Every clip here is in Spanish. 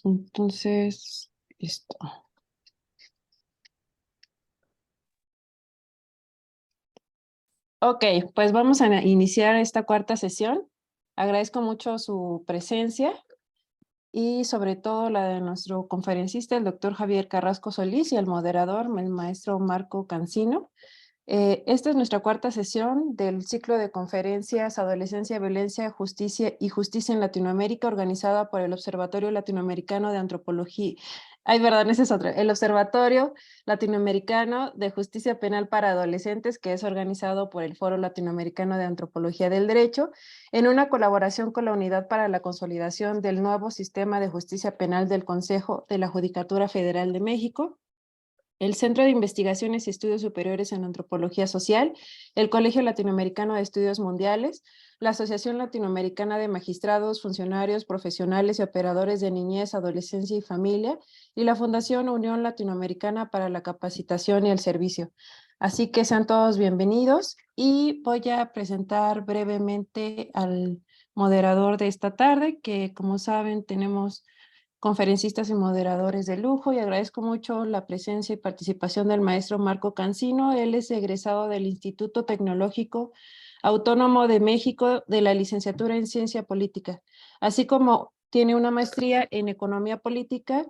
Entonces, listo. Ok, pues vamos a iniciar esta cuarta sesión. Agradezco mucho su presencia y sobre todo la de nuestro conferencista, el doctor Javier Carrasco Solís, y el moderador, el maestro Marco Cancino. Esta es nuestra cuarta sesión del ciclo de conferencias Adolescencia, Violencia, Justicia y Justicia en Latinoamérica, organizada por el Observatorio Latinoamericano de Antropología. Ay, verdad, ese es otro. El Observatorio Latinoamericano de Justicia Penal para Adolescentes, que es organizado por el Foro Latinoamericano de Antropología del Derecho, en una colaboración con la Unidad para la Consolidación del Nuevo Sistema de Justicia Penal del Consejo de la Judicatura Federal de México, el Centro de Investigaciones y Estudios Superiores en Antropología Social, el Colegio Latinoamericano de Estudios Mundiales, la Asociación Latinoamericana de Magistrados, Funcionarios, Profesionales y Operadores de Niñez, Adolescencia y Familia, y la Fundación Unión Latinoamericana para la Capacitación y el Servicio. Así que sean todos bienvenidos y voy a presentar brevemente al moderador de esta tarde, que como saben tenemos conferencistas y moderadores de lujo, y agradezco mucho la presencia y participación del maestro Marco Cancino. Él es egresado del Instituto Tecnológico Autónomo de México de la licenciatura en Ciencia Política, así como tiene una maestría en Economía Política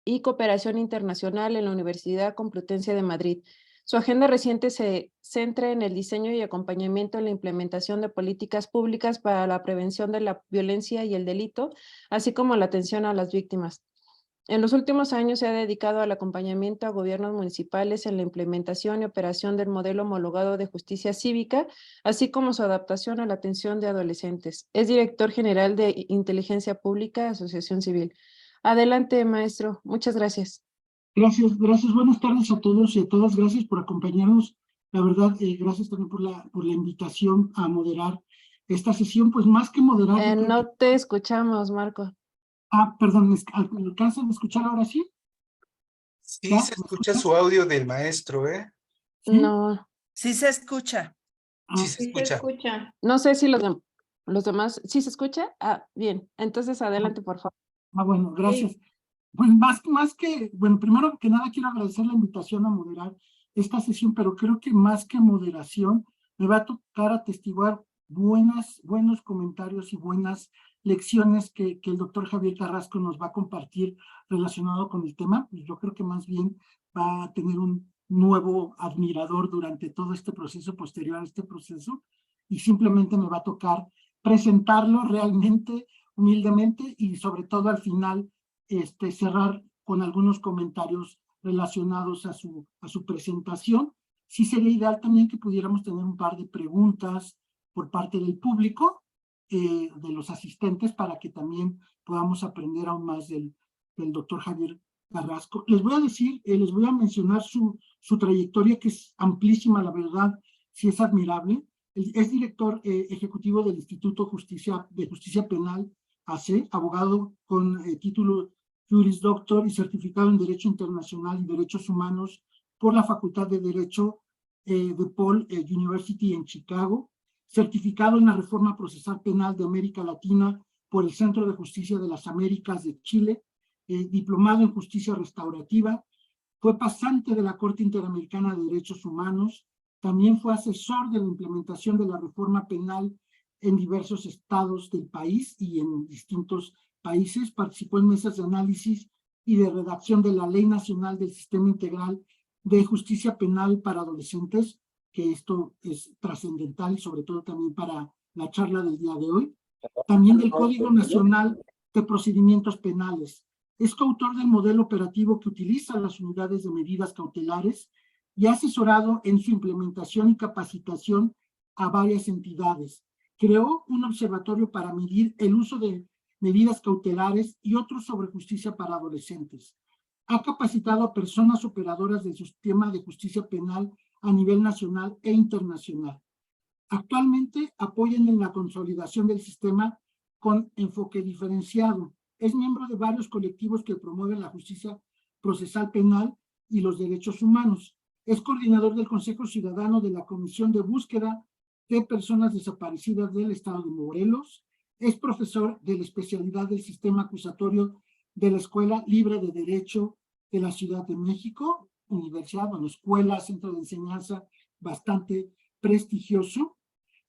y Cooperación Internacional en la Universidad Complutense de Madrid. Su agenda reciente se centra en el diseño y acompañamiento en la implementación de políticas públicas para la prevención de la violencia y el delito, así como la atención a las víctimas. En los últimos años se ha dedicado al acompañamiento a gobiernos municipales en la implementación y operación del modelo homologado de justicia cívica, así como su adaptación a la atención de adolescentes. Es director general de Inteligencia Pública, Asociación Civil. Adelante, maestro. Muchas gracias. Gracias, gracias. Buenas tardes a todos y a todas. Gracias por acompañarnos. La verdad, gracias también por la invitación a moderar esta sesión. Pues más que moderar, yo creo No que... te escuchamos, Marco. Perdón, ¿me alcanzan a escuchar ahora sí? Sí, ¿Ya? se ¿Me escucha escuchan? su audio del maestro, ¿eh? ¿Sí? No, Sí se escucha. Sí Ah, se Sí se escucha. escucha. no sé si los demás, ¿sí se escucha? Bien. Entonces, adelante, por favor. bueno, gracias. Sí. Pues bueno, primero que nada quiero agradecer la invitación a moderar esta sesión, pero creo que más que moderación, me va a tocar atestiguar buenos comentarios y buenas lecciones que el doctor Javier Carrasco nos va a compartir relacionado con el tema. Pues yo creo que más bien va a tener un nuevo admirador durante todo este proceso, posterior a este proceso, y simplemente me va a tocar presentarlo realmente, humildemente, y sobre todo al final cerrar con algunos comentarios relacionados a su presentación. Sí sería ideal también que pudiéramos tener un par de preguntas por parte del público, de los asistentes, para que también podamos aprender aún más del doctor Javier Carrasco. Les voy a decir, les voy a mencionar su trayectoria, que es amplísima, la verdad, sí es admirable. Es director ejecutivo del Instituto de Justicia Penal AC, abogado con título Juris Doctor y certificado en Derecho Internacional y Derechos Humanos por la Facultad de Derecho de Paul University en Chicago, certificado en la Reforma Procesal Penal de América Latina por el Centro de Justicia de las Américas de Chile, diplomado en Justicia Restaurativa, fue pasante de la Corte Interamericana de Derechos Humanos, también fue asesor de la implementación de la reforma penal en diversos estados del país y en distintos países, participó en mesas de análisis y de redacción de la Ley Nacional del Sistema Integral de Justicia Penal para Adolescentes, que esto es trascendental y sobre todo también para la charla del día de hoy. También del Código Nacional de Procedimientos Penales. Es coautor del modelo operativo que utiliza las unidades de medidas cautelares y ha asesorado en su implementación y capacitación a varias entidades. Creó un observatorio para medir el uso de medidas cautelares y otros sobre justicia para adolescentes. Ha capacitado a personas operadoras del sistema de justicia penal a nivel nacional e internacional. Actualmente apoyan en la consolidación del sistema con enfoque diferenciado. Es miembro de varios colectivos que promueven la justicia procesal penal y los derechos humanos. Es coordinador del Consejo Ciudadano de la Comisión de Búsqueda de Personas Desaparecidas del Estado de Morelos. Es profesor de la especialidad del Sistema Acusatorio de la Escuela Libre de Derecho de la Ciudad de México, universidad, bueno, escuela, centro de enseñanza bastante prestigioso,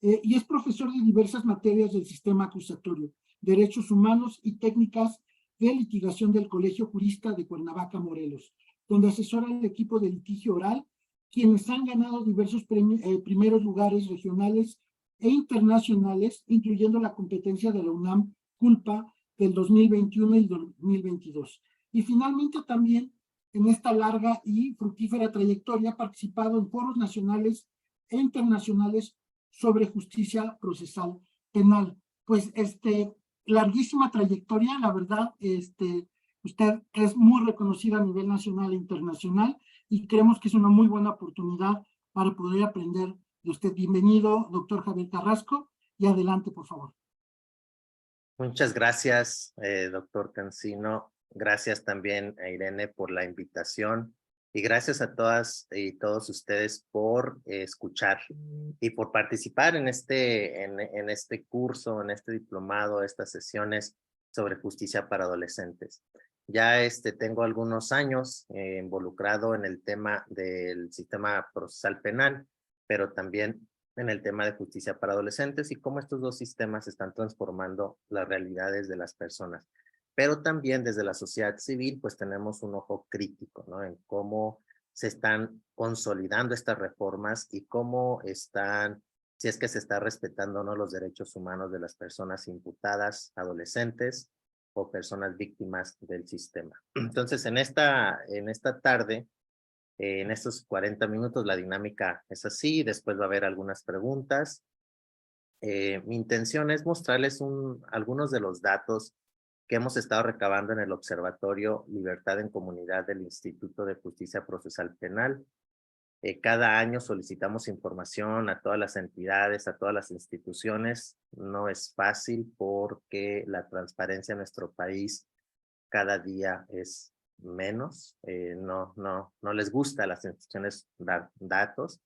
y es profesor de diversas materias del sistema acusatorio, derechos humanos y técnicas de litigación del Colegio Jurista de Cuernavaca, Morelos, donde asesora al equipo de litigio oral, quienes han ganado diversos primeros lugares regionales e internacionales, incluyendo la competencia de la UNAM Culpa del 2021 y 2022. Y finalmente también en esta larga y fructífera trayectoria ha participado en foros nacionales e internacionales sobre justicia procesal penal. Pues larguísima trayectoria, la verdad, usted es muy reconocida a nivel nacional e internacional y creemos que es una muy buena oportunidad para poder aprender de usted. Bienvenido, doctor Javier Carrasco, y adelante, por favor. Muchas gracias, doctor Cancino. Gracias también a Irene por la invitación y gracias a todas y todos ustedes por escuchar y por participar en este curso, en este diplomado, estas sesiones sobre justicia para adolescentes. Ya tengo algunos años involucrado en el tema del sistema procesal penal, pero también en el tema de justicia para adolescentes y cómo estos dos sistemas están transformando las realidades de las personas. Pero también desde la sociedad civil, pues tenemos un ojo crítico, ¿no? En cómo se están consolidando estas reformas y cómo están, si es que se está respetando o no los derechos humanos de las personas imputadas, adolescentes o personas víctimas del sistema. Entonces, en esta tarde, en estos 40 minutos la dinámica es así, después va a haber algunas preguntas. Mi intención es mostrarles algunos de los datos que hemos estado recabando en el Observatorio Libertad en Comunidad del Instituto de Justicia Procesal Penal. Cada año solicitamos información a todas las entidades, a todas las instituciones. No es fácil porque la transparencia en nuestro país cada día es menos, no les gusta a las instituciones dar datos,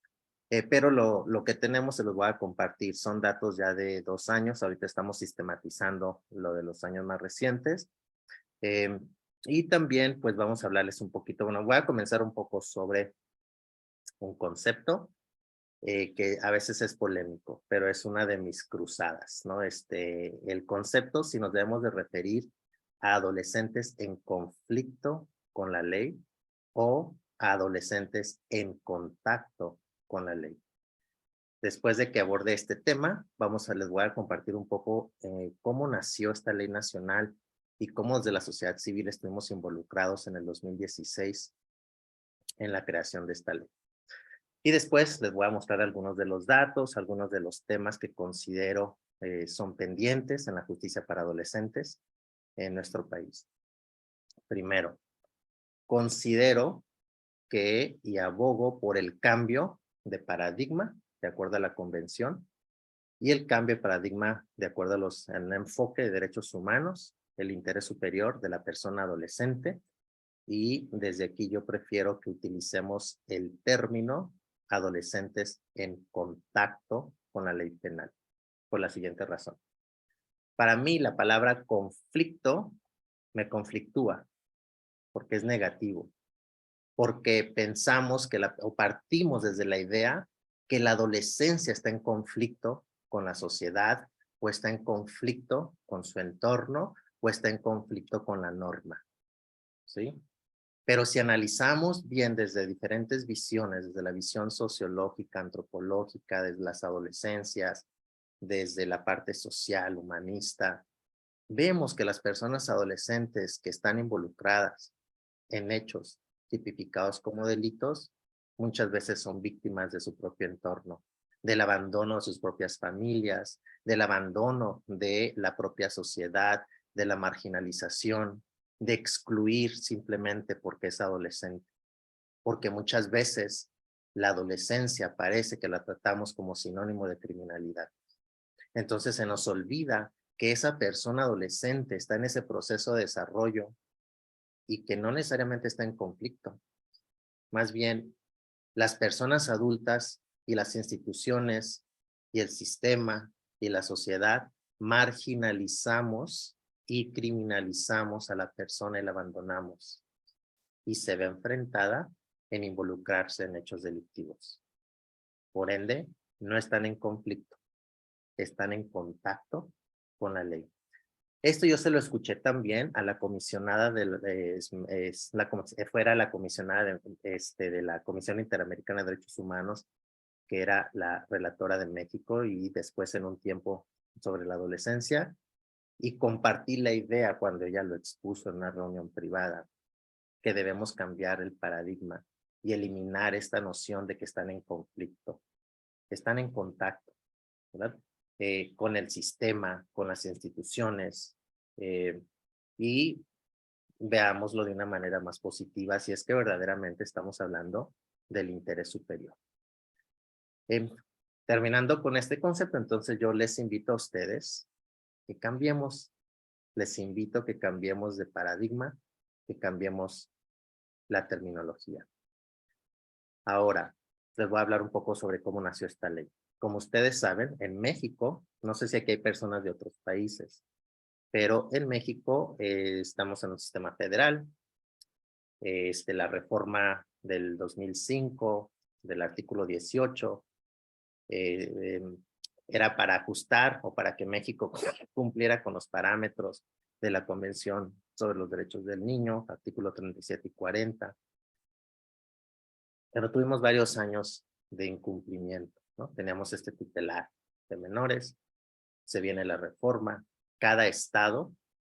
pero lo que tenemos se los voy a compartir, son datos ya de 2 años, ahorita estamos sistematizando lo de los años más recientes, y también pues vamos a hablarles un poquito, bueno, voy a comenzar un poco sobre un concepto que a veces es polémico, pero es una de mis cruzadas, ¿no? El concepto, si nos debemos de referir a adolescentes en conflicto con la ley o a adolescentes en contacto con la ley. Después de que aborde este tema, les voy a compartir un poco cómo nació esta ley nacional y cómo desde la sociedad civil estuvimos involucrados en el 2016 en la creación de esta ley. Y después les voy a mostrar algunos de los datos, algunos de los temas que considero son pendientes en la justicia para adolescentes en nuestro país. Primero, considero que y abogo por el cambio de paradigma de acuerdo a la convención y el cambio de paradigma de acuerdo al enfoque de derechos humanos, el interés superior de la persona adolescente, y desde aquí yo prefiero que utilicemos el término adolescentes en contacto con la ley penal, por la siguiente razón. Para mí la palabra conflicto me conflictúa porque es negativo, porque pensamos o partimos desde la idea que la adolescencia está en conflicto con la sociedad, o está en conflicto con su entorno, o está en conflicto con la norma, ¿sí? Pero si analizamos bien desde diferentes visiones, desde la visión sociológica, antropológica, desde las adolescencias, desde la parte social, humanista, vemos que las personas adolescentes que están involucradas en hechos tipificados como delitos, muchas veces son víctimas de su propio entorno, del abandono de sus propias familias, del abandono de la propia sociedad, de la marginalización, de excluir simplemente porque es adolescente. Porque muchas veces la adolescencia parece que la tratamos como sinónimo de criminalidad. Entonces se nos olvida que esa persona adolescente está en ese proceso de desarrollo y que no necesariamente está en conflicto. Más bien, las personas adultas y las instituciones y el sistema y la sociedad marginalizamos y criminalizamos a la persona y la abandonamos y se ve enfrentada en involucrarse en hechos delictivos. Por ende, no están en conflicto, están en contacto con la ley. Esto yo se lo escuché también a la comisionada fuera la comisionada de la Comisión Interamericana de Derechos Humanos, que era la relatora de México, y después en un tiempo sobre la adolescencia, y compartí la idea cuando ella lo expuso en una reunión privada, que debemos cambiar el paradigma y eliminar esta noción de que están en conflicto, están en contacto, ¿verdad? Con el sistema, con las instituciones, y veámoslo de una manera más positiva si es que verdaderamente estamos hablando del interés superior. Terminando con este concepto, entonces yo les invito a ustedes que cambiemos, les invito a que cambiemos de paradigma, que cambiemos la terminología. Ahora, les voy a hablar un poco sobre cómo nació esta ley. Como ustedes saben, en México, no sé si aquí hay personas de otros países, pero en México estamos en un sistema federal. La reforma del 2005, del artículo 18, era para ajustar o para que México cumpliera con los parámetros de la Convención sobre los Derechos del Niño, artículo 37 y 40. Pero tuvimos varios años de incumplimiento, ¿no? Teníamos este tutelar de menores, se viene la reforma, cada estado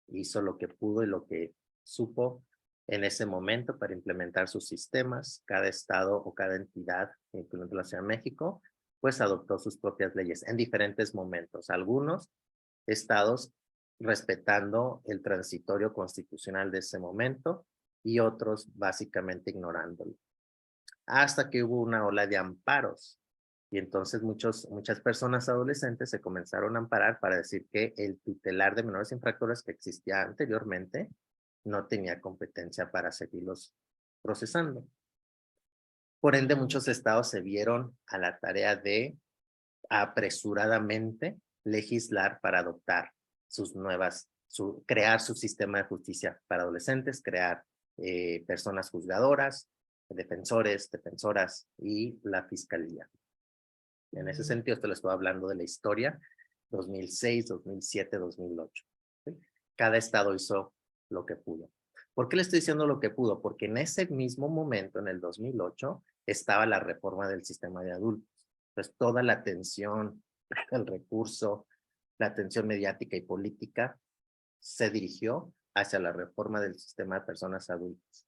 hizo lo que pudo y lo que supo en ese momento para implementar sus sistemas. Cada estado o cada entidad, incluyendo la Ciudad de México, pues adoptó sus propias leyes en diferentes momentos. Algunos estados respetando el transitorio constitucional de ese momento y otros básicamente ignorándolo. Hasta que hubo una ola de amparos. Y entonces muchas personas adolescentes se comenzaron a amparar para decir que el tutelar de menores infractores que existía anteriormente no tenía competencia para seguirlos procesando. Por ende, muchos estados se vieron a la tarea de apresuradamente legislar para adoptar crear su sistema de justicia para adolescentes, crear personas juzgadoras, defensores, defensoras y la fiscalía. En ese sentido, esto le estoy hablando de la historia 2006, 2007, 2008. ¿Sí? Cada estado hizo lo que pudo. ¿Por qué le estoy diciendo lo que pudo? Porque en ese mismo momento, en el 2008, estaba la reforma del sistema de adultos. Entonces, toda la atención, el recurso, la atención mediática y política se dirigió hacia la reforma del sistema de personas adultas.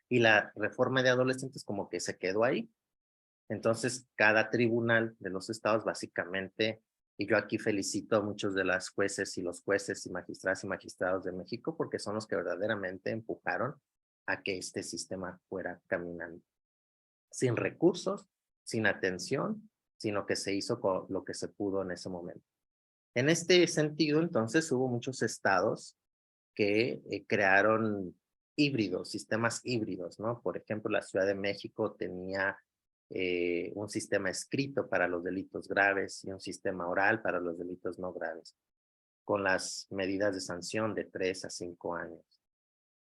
Y la reforma de adolescentes como que se quedó ahí. Entonces, cada tribunal de los estados básicamente, y yo aquí felicito a muchos de las jueces y los jueces y magistrados de México, porque son los que verdaderamente empujaron a que este sistema fuera caminando. Sin recursos, sin atención, sino que se hizo con lo que se pudo en ese momento. En este sentido, entonces, hubo muchos estados que crearon híbridos, sistemas híbridos, ¿no? Por ejemplo, la Ciudad de México tenía un sistema escrito para los delitos graves y un sistema oral para los delitos no graves, con las medidas de sanción de 3 a 5 años.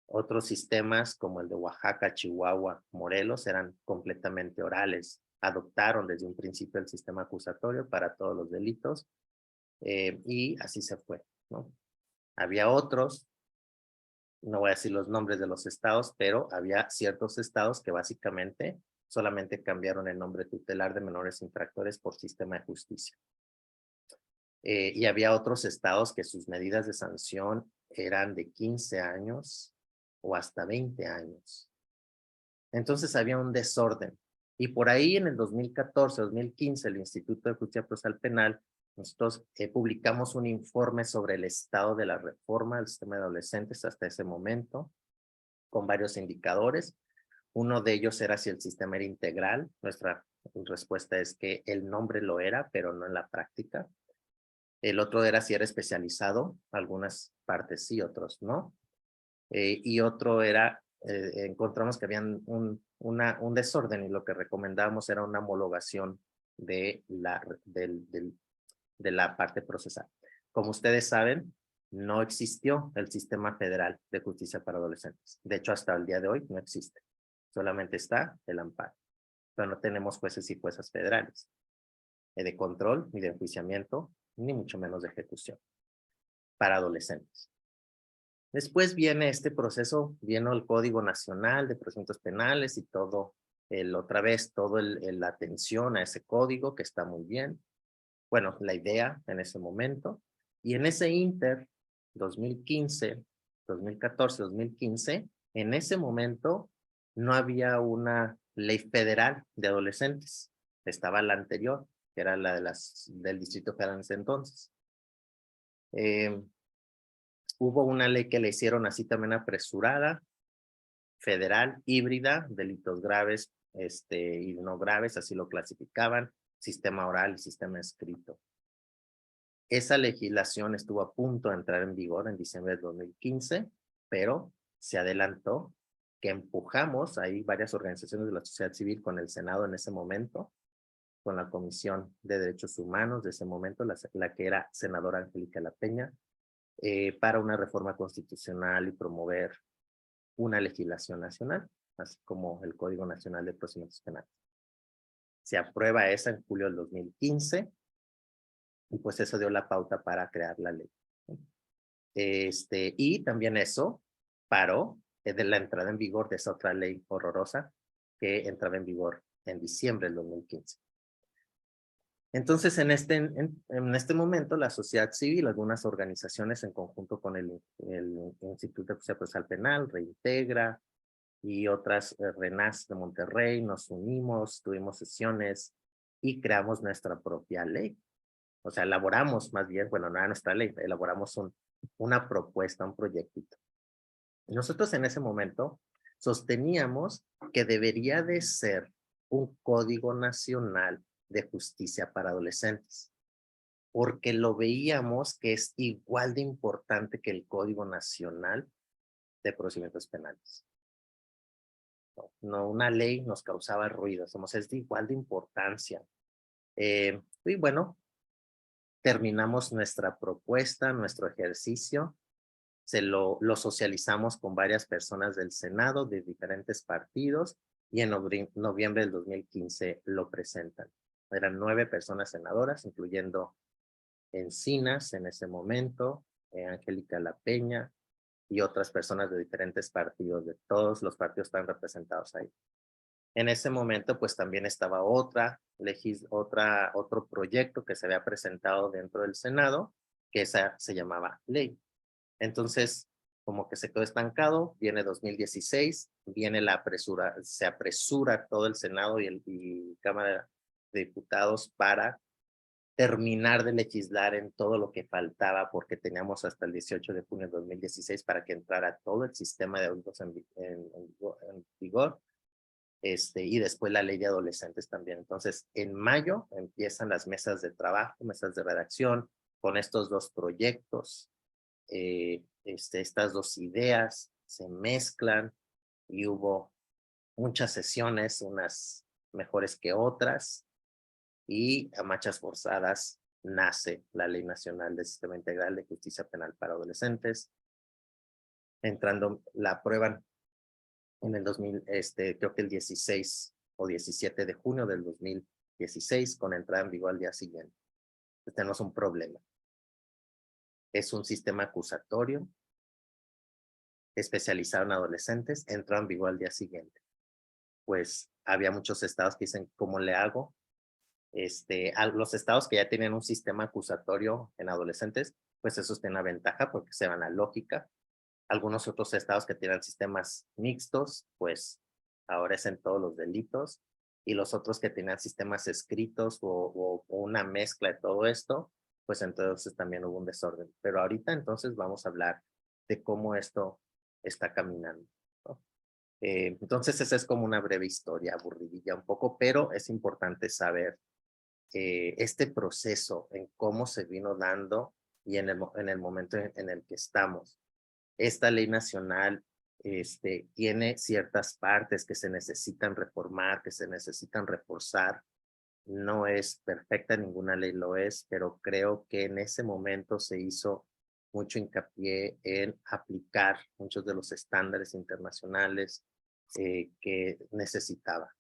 Otros sistemas como el de Oaxaca, Chihuahua, Morelos eran completamente orales. Adoptaron desde un principio el sistema acusatorio para todos los delitos y así se fue, ¿no? Había otros, no voy a decir los nombres de los estados, pero había ciertos estados que básicamente solamente cambiaron el nombre tutelar de menores infractores por sistema de justicia. Y había otros estados que sus medidas de sanción eran de 15 años o hasta 20 años. Entonces había un desorden. Y por ahí en el 2014, 2015, el Instituto de Justicia Procesal Penal, nosotros publicamos un informe sobre el estado de la reforma del sistema de adolescentes hasta ese momento, con varios indicadores. Uno de ellos era si el sistema era integral. Nuestra respuesta es que el nombre lo era, pero no en la práctica. El otro era si era especializado, algunas partes sí, otros no. Y otro era, encontramos que había un desorden y lo que recomendábamos era una homologación de la parte procesal. Como ustedes saben, no existió el sistema federal de justicia para adolescentes. De hecho, hasta el día de hoy no existe. Solamente está el amparo. Pero no tenemos jueces y juezas federales de control, ni de enjuiciamiento, ni mucho menos de ejecución para adolescentes. Después viene este proceso, viene el Código Nacional de Procedimientos Penales y todo, otra vez, la atención a ese código que está muy bien. Bueno, la idea en ese momento. Y en ese inter, 2015, 2014, 2015, en ese momento no había una ley federal de adolescentes. Estaba la anterior, que era la del Distrito Federal en ese entonces. Hubo una ley que le hicieron así también apresurada, federal, híbrida, delitos graves y no graves, así lo clasificaban, sistema oral y sistema escrito. Esa legislación estuvo a punto de entrar en vigor en diciembre de 2015, pero se adelantó, que empujamos, ahí varias organizaciones de la sociedad civil con el Senado en ese momento, con la Comisión de Derechos Humanos de ese momento, la que era senadora Angélica La Peña, para una reforma constitucional y promover una legislación nacional, así como el Código Nacional de Procedimientos Penales. Se aprueba esa en julio del 2015 y pues eso dio la pauta para crear la ley. Y también eso paró de la entrada en vigor de esa otra ley horrorosa que entraba en vigor en diciembre del 2015. Entonces, en este momento, la sociedad civil, algunas organizaciones en conjunto con el Instituto de Justicia Procesal Penal, Reintegra y otras, RENAS de Monterrey, nos unimos, tuvimos sesiones y creamos nuestra propia ley. O sea, elaboramos más bien, bueno, no era nuestra ley, elaboramos una propuesta, un proyectito. Nosotros en ese momento sosteníamos que debería de ser un código nacional de justicia para adolescentes, porque lo veíamos que es igual de importante que el Código Nacional de Procedimientos Penales. No, una ley nos causaba ruido, es de igual de importancia. Y bueno, terminamos nuestra propuesta, nuestro ejercicio, lo socializamos con varias personas del Senado de diferentes partidos y en noviembre del 2015 lo presentan. Eran 9 personas senadoras, incluyendo Encinas en ese momento, Angélica La Peña y otras personas de diferentes partidos, de todos los partidos están representados ahí. En ese momento, pues también estaba otro proyecto que se había presentado dentro del Senado, que esa se llamaba ley. Entonces, como que se quedó estancado, viene 2016, viene se apresura todo el Senado y Cámara de Diputados para terminar de legislar en todo lo que faltaba, porque teníamos hasta el 18 de junio de 2016 para que entrara todo el sistema de adultos en vigor, y después la ley de adolescentes también. Entonces, en mayo empiezan las mesas de trabajo, mesas de redacción, con estos 2 proyectos. Estas 2 ideas se mezclan y hubo muchas sesiones, unas mejores que otras, y a marchas forzadas nace la Ley Nacional del Sistema Integral de Justicia Penal para Adolescentes. La aprueban en el creo que el 16 o 17 de junio del 2016, con entrada en vigor al día siguiente. Entonces, tenemos un problema. Es un sistema acusatorio especializado en adolescentes, entró en vigor al día siguiente. Pues había muchos estados que dicen, ¿cómo le hago? A los estados que ya tienen un sistema acusatorio en adolescentes, pues esos tienen una ventaja porque se van a lógica. Algunos otros estados que tienen sistemas mixtos, pues ahora es en todos los delitos. Y los otros que tenían sistemas escritos o una mezcla de todo esto, pues entonces también hubo un desorden. Pero ahorita entonces vamos a hablar de cómo esto está caminando, ¿no? Entonces esa es como una breve historia, aburridilla un poco, pero es importante saber este proceso en cómo se vino dando y en el momento en el que estamos. Esta ley nacional tiene ciertas partes que se necesitan reformar, que se necesitan reforzar. No es perfecta, ninguna ley lo es, pero creo que en ese momento se hizo mucho hincapié en aplicar muchos de los estándares internacionales que necesitaba.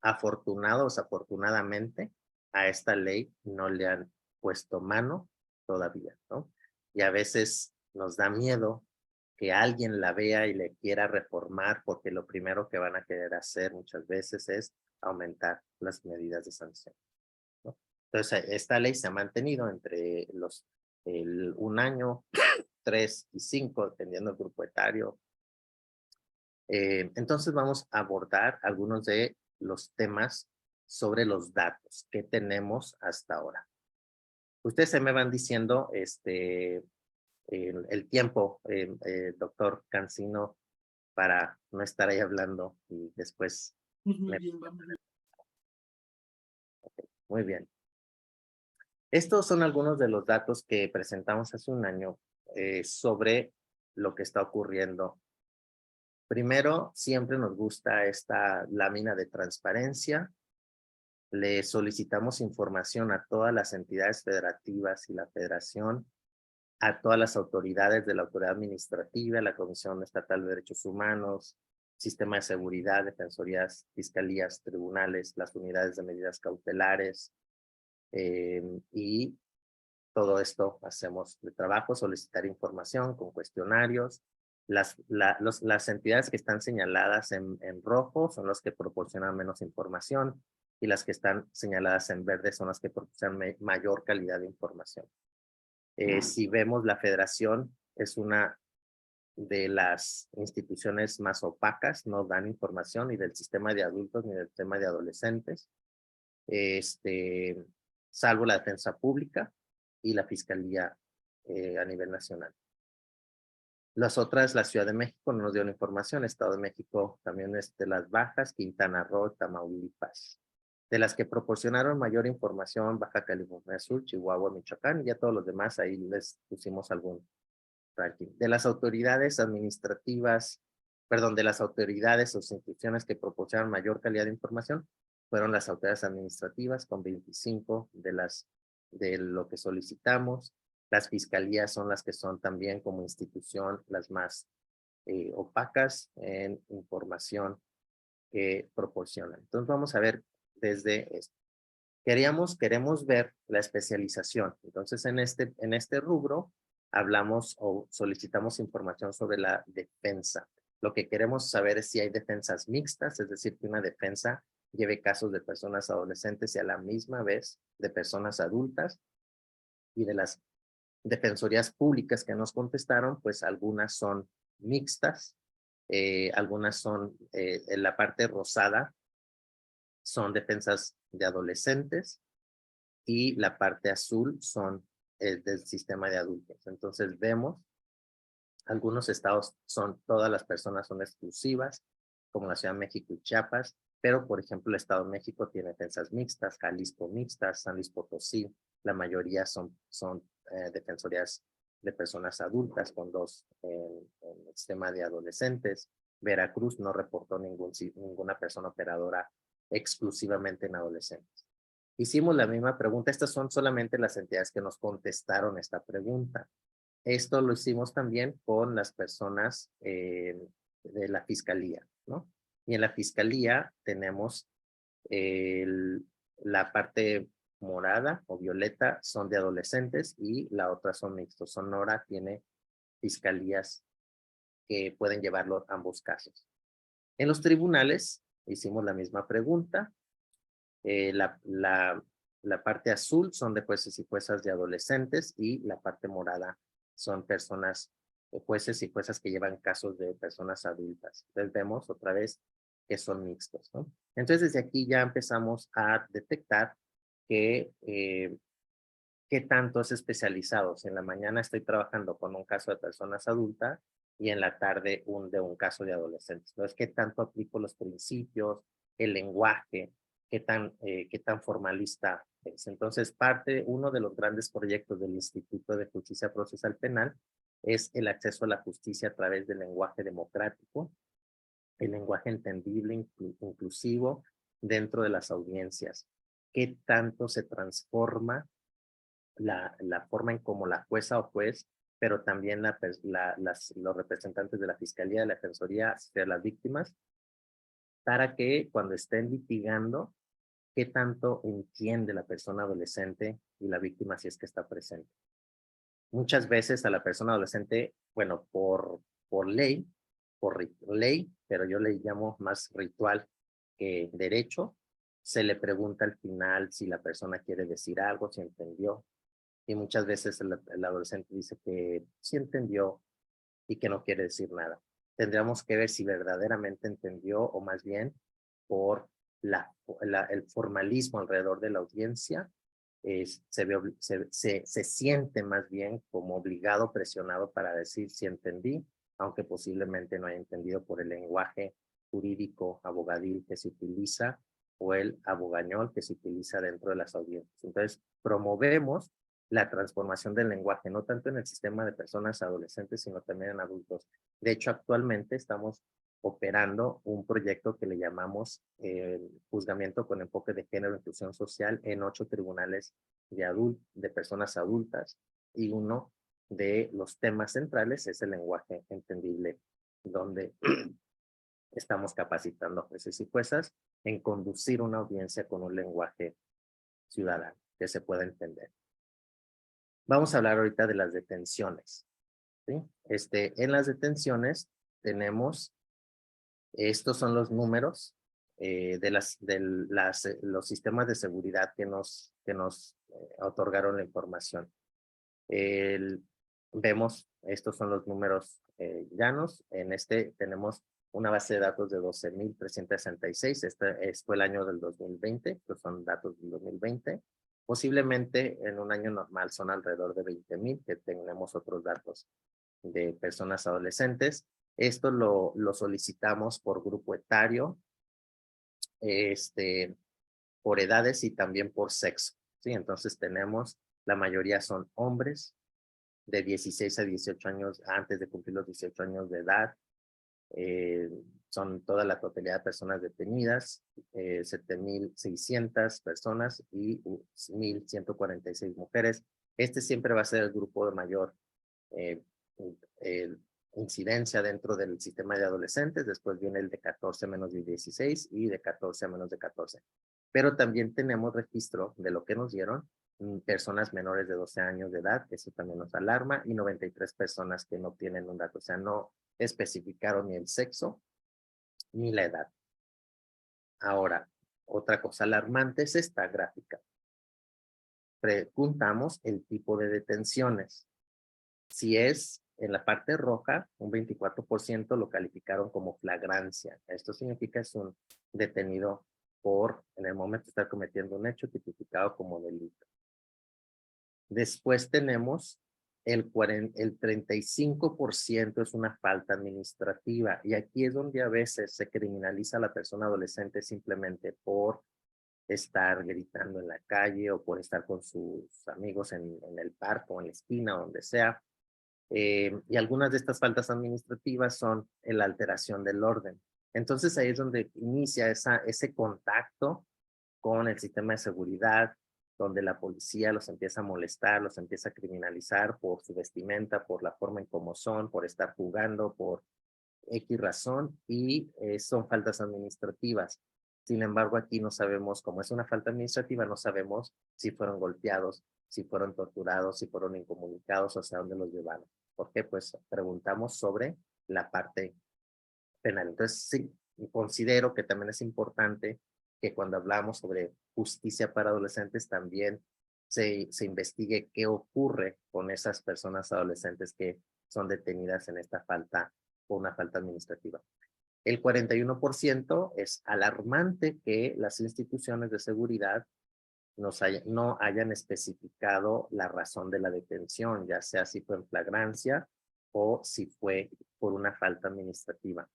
Afortunadamente, a esta ley no le han puesto mano todavía, ¿no? Y a veces nos da miedo que alguien la vea y le quiera reformar, porque lo primero que van a querer hacer muchas veces es aumentar las medidas de sanción, ¿no? Entonces, esta ley se ha mantenido entre un año, 3 y 5, dependiendo del grupo etario. Entonces vamos a abordar algunos de los temas sobre los datos que tenemos hasta ahora. Ustedes se me van diciendo el tiempo, doctor Cancino, para no estar ahí hablando y después. Muy bien, vamos bien. Muy bien. Estos son algunos de los datos que presentamos hace un año sobre lo que está ocurriendo. Primero, siempre nos gusta esta lámina de transparencia. Le solicitamos información a todas las entidades federativas y la federación, a todas las autoridades de la autoridad administrativa, la Comisión Estatal de Derechos Humanos, Sistema de Seguridad, Defensorías, Fiscalías, Tribunales, las unidades de medidas cautelares, y todo esto hacemos de trabajo, solicitar información con cuestionarios. Las entidades que están señaladas en rojo son las que proporcionan menos información y las que están señaladas en verde son las que proporcionan mayor calidad de información. Si vemos, la federación es una de las instituciones más opacas, no dan información ni del sistema de adultos ni del tema de adolescentes, salvo la defensa pública y la fiscalía a nivel nacional. Las otras, la Ciudad de México no nos dio la información, Estado de México también es de las bajas, Quintana Roo, Tamaulipas. De las que proporcionaron mayor información, Baja California Sur, Chihuahua, Michoacán, y ya todos los demás ahí les pusimos algún ranking. De las autoridades administrativas, perdón, de las autoridades o instituciones que proporcionan mayor calidad de información, fueron las autoridades administrativas con 25 de lo que solicitamos. Las fiscalías son las que son también como institución las más opacas en información que proporcionan. Entonces vamos a ver desde esto. Queremos ver la especialización. Entonces en este rubro hablamos o solicitamos información sobre la defensa. Lo que queremos saber es si hay defensas mixtas, es decir, que una defensa lleve casos de personas adolescentes y a la misma vez de personas adultas. Y de las defensorías públicas que nos contestaron, pues algunas son mixtas, algunas son en la parte rosada, son defensas de adolescentes y la parte azul son del sistema de adultos. Entonces vemos, algunos estados todas las personas son exclusivas, como la Ciudad de México y Chiapas, pero por ejemplo el Estado de México tiene defensas mixtas, Jalisco mixtas, San Luis Potosí, la mayoría son defensorías de personas adultas con 2 en el sistema de adolescentes. Veracruz no reportó ninguna persona operadora exclusivamente en adolescentes. Hicimos la misma pregunta, estas son solamente las entidades que nos contestaron esta pregunta. Esto lo hicimos también con las personas de la fiscalía, ¿no? Y en la fiscalía tenemos la parte morada o violeta son de adolescentes y la otra son mixtos. Sonora tiene fiscalías que pueden llevarlo ambos casos. En los tribunales hicimos la misma pregunta. La parte azul son de jueces y juezas de adolescentes y la parte morada son personas, jueces y juezas que llevan casos de personas adultas. Entonces vemos otra vez que son mixtos, ¿no? Entonces desde aquí ya empezamos a detectar que qué tanto es especializados. En la mañana estoy trabajando con un caso de personas adultas y en la tarde de un caso de adolescentes. Entonces, ¿qué tanto aplico los principios, el lenguaje, qué tan formalista es? Entonces, uno de los grandes proyectos del Instituto de Justicia Procesal Penal es el acceso a la justicia a través del lenguaje democrático, el lenguaje entendible, inclusivo dentro de las audiencias. ¿Qué tanto se transforma la forma en cómo la jueza o juez, pero también los representantes de la Fiscalía, de la Defensoría, asistir a las víctimas, para que cuando estén litigando, qué tanto entiende la persona adolescente y la víctima si es que está presente. Muchas veces a la persona adolescente, bueno, por ley, ley, pero yo le llamo más ritual que derecho, se le pregunta al final si la persona quiere decir algo, si entendió, y muchas veces el adolescente dice que sí entendió y que no quiere decir nada. Tendríamos que ver si verdaderamente entendió o más bien por el formalismo alrededor de la audiencia, se siente más bien como obligado, presionado para decir si entendí, aunque posiblemente no haya entendido por el lenguaje jurídico, abogadil que se utiliza o el abogañol que se utiliza dentro de las audiencias. Entonces, promovemos la transformación del lenguaje, no tanto en el sistema de personas adolescentes, sino también en adultos. De hecho, actualmente estamos operando un proyecto que le llamamos juzgamiento con enfoque de género e inclusión social en 8 tribunales de personas adultas, y uno de los temas centrales es el lenguaje entendible, donde estamos capacitando a jueces y juezas en conducir una audiencia con un lenguaje ciudadano que se pueda entender. Vamos a hablar ahorita de las detenciones, ¿sí? En las detenciones tenemos, estos son los números de los sistemas de seguridad que nos otorgaron la información. Vemos, estos son los números llanos. En tenemos una base de datos de 12,366. Este fue el año del 2020. Estos son datos del 2020. Posiblemente en un año normal son alrededor de 20,000, que tenemos otros datos de personas adolescentes. Esto lo solicitamos por grupo etario, por edades y también por sexo, ¿sí? Entonces tenemos, la mayoría son hombres de 16 a 18 años, antes de cumplir los 18 años de edad. Son toda la totalidad de personas detenidas, 7,600 personas y 1,146 mujeres. Siempre va a ser el grupo de mayor incidencia dentro del sistema de adolescentes. Después viene el de 14 a menos de 16 y de 14 a menos de 14. Pero también tenemos registro de lo que nos dieron personas menores de 12 años de edad, eso también nos alarma, y 93 personas que no tienen un dato, o sea, no especificaron ni el sexo ni la edad. Ahora, otra cosa alarmante es esta gráfica. Preguntamos el tipo de detenciones. Si es en la parte roja, un 24% lo calificaron como flagrancia. Esto significa que es un detenido en el momento de estar cometiendo un hecho tipificado como delito. Después tenemos el 35% es una falta administrativa, y aquí es donde a veces se criminaliza a la persona adolescente simplemente por estar gritando en la calle o por estar con sus amigos en el parque o en la esquina, donde sea. Y algunas de estas faltas administrativas son la alteración del orden. Entonces ahí es donde inicia ese contacto con el sistema de seguridad, donde la policía los empieza a molestar, los empieza a criminalizar por su vestimenta, por la forma en cómo son, por estar jugando, por X razón, y son faltas administrativas. Sin embargo, aquí no sabemos, como es una falta administrativa, no sabemos si fueron golpeados, si fueron torturados, si fueron incomunicados, o sea, dónde los llevaron. ¿Por qué? Pues preguntamos sobre la parte penal. Entonces, sí, considero que también es importante que cuando hablamos sobre justicia para adolescentes también se investigue qué ocurre con esas personas adolescentes que son detenidas en esta falta o una falta administrativa. El 41% es alarmante que las instituciones de seguridad no hayan especificado la razón de la detención, ya sea si fue en flagrancia o si fue por una falta administrativa.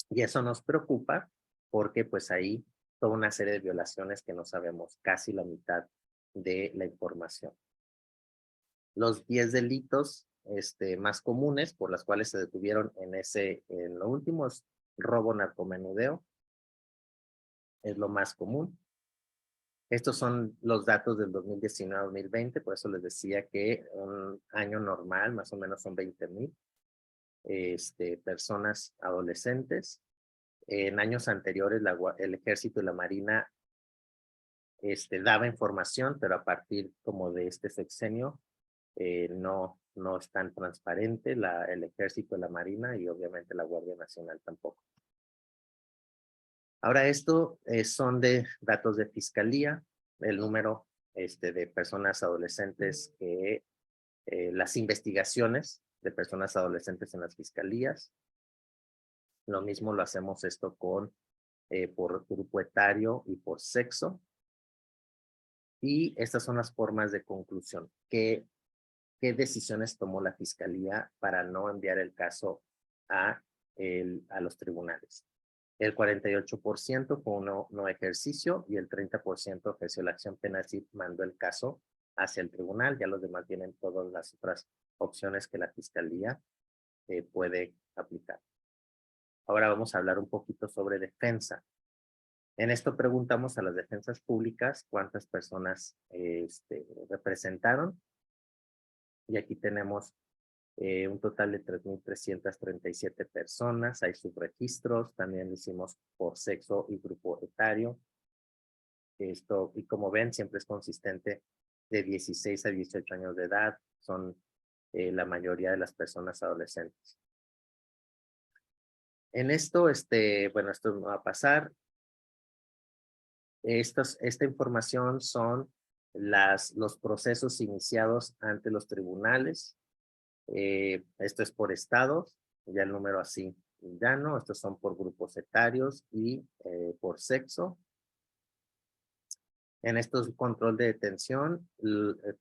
Y eso nos preocupa porque pues ahí toda una serie de violaciones que no sabemos, casi la mitad de la información. Los 10 delitos más comunes por las cuales se detuvieron en lo último es robo, narcomenudeo, es lo más común. Estos son los datos del 2019-2020, por eso les decía que un año normal más o menos son 20,000 personas adolescentes. En años anteriores el Ejército y la Marina daba información, pero a partir como de este sexenio no es tan transparente el Ejército, la Marina y obviamente la Guardia Nacional tampoco. Ahora esto son de datos de Fiscalía, el número de personas adolescentes las investigaciones de personas adolescentes en las fiscalías. Lo mismo lo hacemos esto por grupo etario y por sexo. Y estas son las formas de conclusión. ¿Qué decisiones tomó la Fiscalía para no enviar el caso a los tribunales? El 48% fue un no ejercicio y el 30% ejerció la acción penal y mandó el caso hacia el tribunal. Ya los demás tienen todas las otras opciones que la Fiscalía puede aplicar. Ahora vamos a hablar un poquito sobre defensa. En esto preguntamos a las defensas públicas cuántas personas representaron. Y aquí tenemos un total de 3,337 personas. Hay subregistros, también lo hicimos por sexo y grupo etario. Y como ven, siempre es consistente de 16 a 18 años de edad. Son la mayoría de las personas adolescentes. En esto, bueno, esto no va a pasar. Esta información son los procesos iniciados ante los tribunales. Esto es por estados, ya el número así ya no. Estos son por grupos etarios y por sexo. En estos control de detención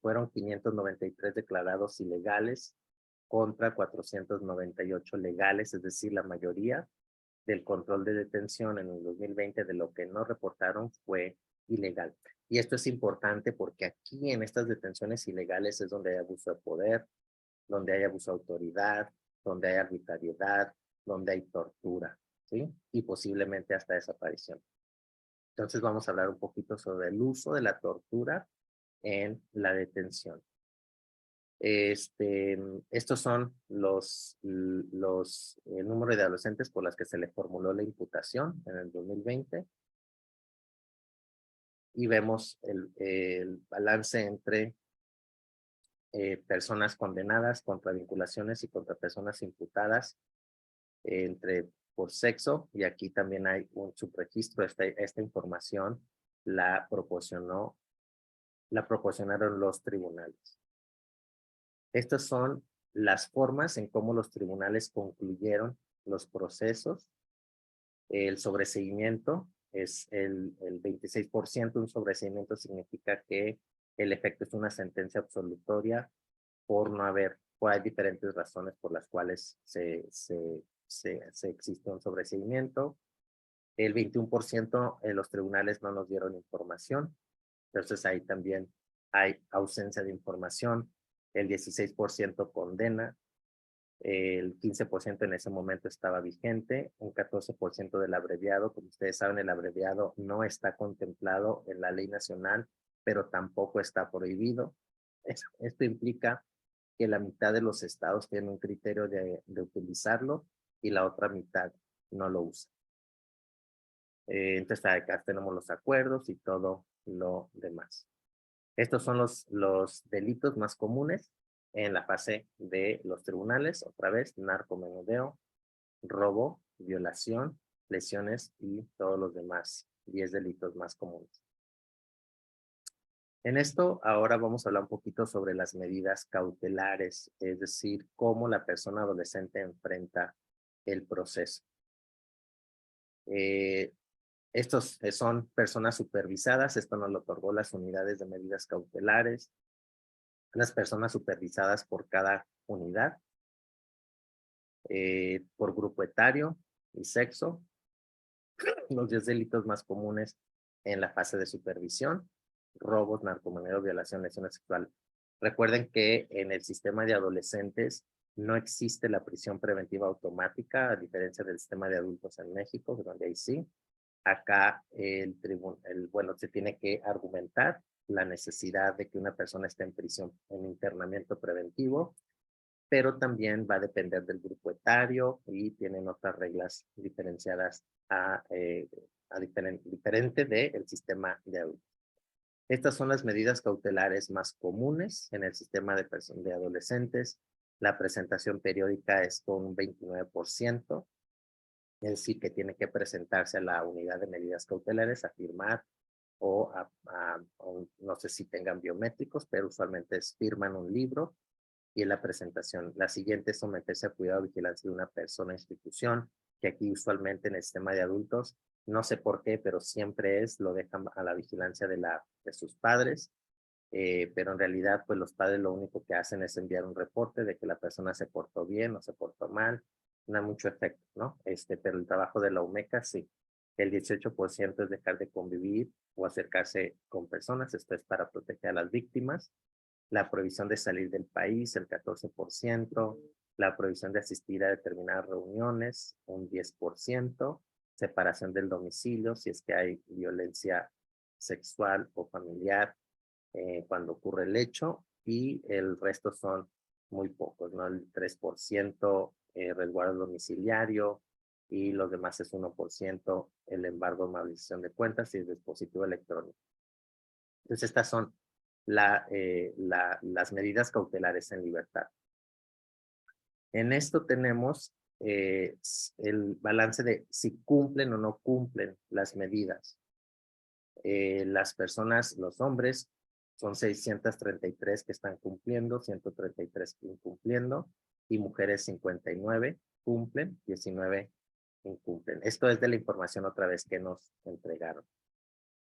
fueron 593 declarados ilegales contra 498 legales, es decir, la mayoría del control de detención en el 2020 de lo que no reportaron fue ilegal. Y esto es importante porque aquí en estas detenciones ilegales es donde hay abuso de poder, donde hay abuso de autoridad, donde hay arbitrariedad, donde hay tortura, ¿sí? Y posiblemente hasta desaparición. Entonces vamos a hablar un poquito sobre el uso de la tortura en la detención. Estos son el número de adolescentes por las que se le formuló la imputación en el 2020. Y vemos el balance entre personas condenadas contra vinculaciones y contra personas imputadas por sexo. Y aquí también hay un subregistro. Esta información la proporcionaron los tribunales. Estas son las formas en cómo los tribunales concluyeron los procesos. El sobreseimiento es el 26%. Un sobreseimiento significa que el efecto es una sentencia absolutoria hay diferentes razones por las cuales se existe un sobreseimiento. El 21% los tribunales no nos dieron información. Entonces ahí también hay ausencia de información. El 16% condena, el 15% en ese momento estaba vigente, un 14% del abreviado. Como ustedes saben, el abreviado no está contemplado en la ley nacional, pero tampoco está prohibido. Esto implica que la mitad de los estados tienen un criterio de utilizarlo y la otra mitad no lo usa. Entonces acá tenemos los acuerdos y todo lo demás. Estos son los delitos más comunes en la fase de los tribunales. Otra vez, narcomenudeo, robo, violación, lesiones y todos los demás 10 delitos más comunes. En esto ahora vamos a hablar un poquito sobre las medidas cautelares, es decir, cómo la persona adolescente enfrenta el proceso. Estos son personas supervisadas. Esto nos lo otorgó las unidades de medidas cautelares. Las personas supervisadas por cada unidad, por grupo etario y sexo. Los 10 delitos más comunes en la fase de supervisión: robos, narcomenudeo, violación, lesión sexual. Recuerden que en el sistema de adolescentes no existe la prisión preventiva automática, a diferencia del sistema de adultos en México, donde ahí sí. Acá bueno, se tiene que argumentar la necesidad de que una persona esté en prisión, en internamiento preventivo, pero también va a depender del grupo etario y tienen otras reglas diferenciadas diferente del sistema de adultos. Estas son las medidas cautelares más comunes en el sistema de adolescentes. La presentación periódica es con un 29%, es decir, que tiene que presentarse a la unidad de medidas cautelares a firmar o no sé si tengan biométricos, pero usualmente firman un libro y en la presentación. La siguiente es someterse a cuidado o vigilancia de una persona o institución, que aquí usualmente en el sistema de adultos, no sé por qué, pero siempre lo dejan a la vigilancia de sus padres, pero en realidad pues los padres lo único que hacen es enviar un reporte de que la persona se portó bien o se portó mal, no hay mucho efecto, ¿no? Pero el trabajo de la UMECA sí. El 18% es dejar de convivir o acercarse con personas, esto es para proteger a las víctimas. La prohibición de salir del país, el 14%, la prohibición de asistir a determinadas reuniones, un 10%, separación del domicilio si es que hay violencia sexual o familiar cuando ocurre el hecho, y el resto son muy pocos, ¿no? El 3% resguardo domiciliario, y los demás es 1% el embargo de movilización de cuentas y el dispositivo electrónico. Entonces estas son las medidas cautelares en libertad. En esto tenemos el balance de si cumplen o no cumplen las medidas. Las personas, los hombres, son 633 que están cumpliendo, 133 incumpliendo, y mujeres 59 cumplen, 19 incumplen. Esto es de la información otra vez que nos entregaron.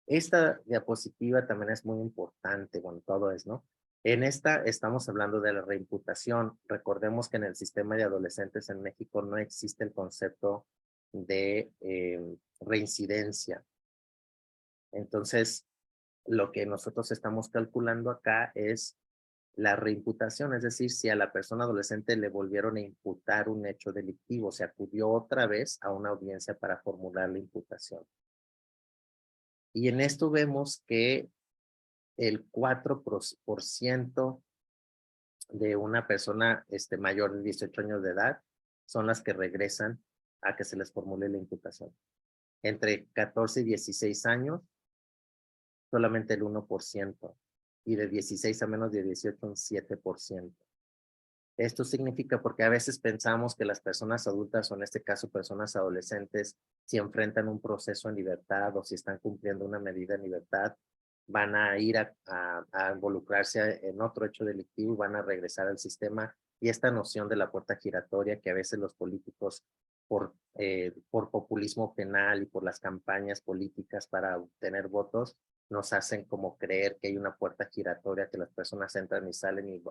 Esta diapositiva también es muy importante, bueno, todo es, ¿no? En esta estamos hablando de la reimputación. Recordemos que en el sistema de adolescentes en México no existe el concepto de reincidencia. Entonces, lo que nosotros estamos calculando acá es la reimputación, es decir, si a la persona adolescente le volvieron a imputar un hecho delictivo, se acudió otra vez a una audiencia para formular la imputación. Y en esto vemos que el 4% de una persona mayor de 18 años de edad son las que regresan a que se les formule la imputación. Entre 14 y 16 años, solamente el 1%, y de 16 a menos de 18, un 7%. Esto significa porque a veces pensamos que las personas adultas, o en este caso personas adolescentes, si enfrentan un proceso en libertad o si están cumpliendo una medida en libertad, van a ir a involucrarse en otro hecho delictivo y van a regresar al sistema. Y esta noción de la puerta giratoria que a veces los políticos, por populismo penal y por las campañas políticas para obtener votos, nos hacen como creer que hay una puerta giratoria, que las personas entran y salen y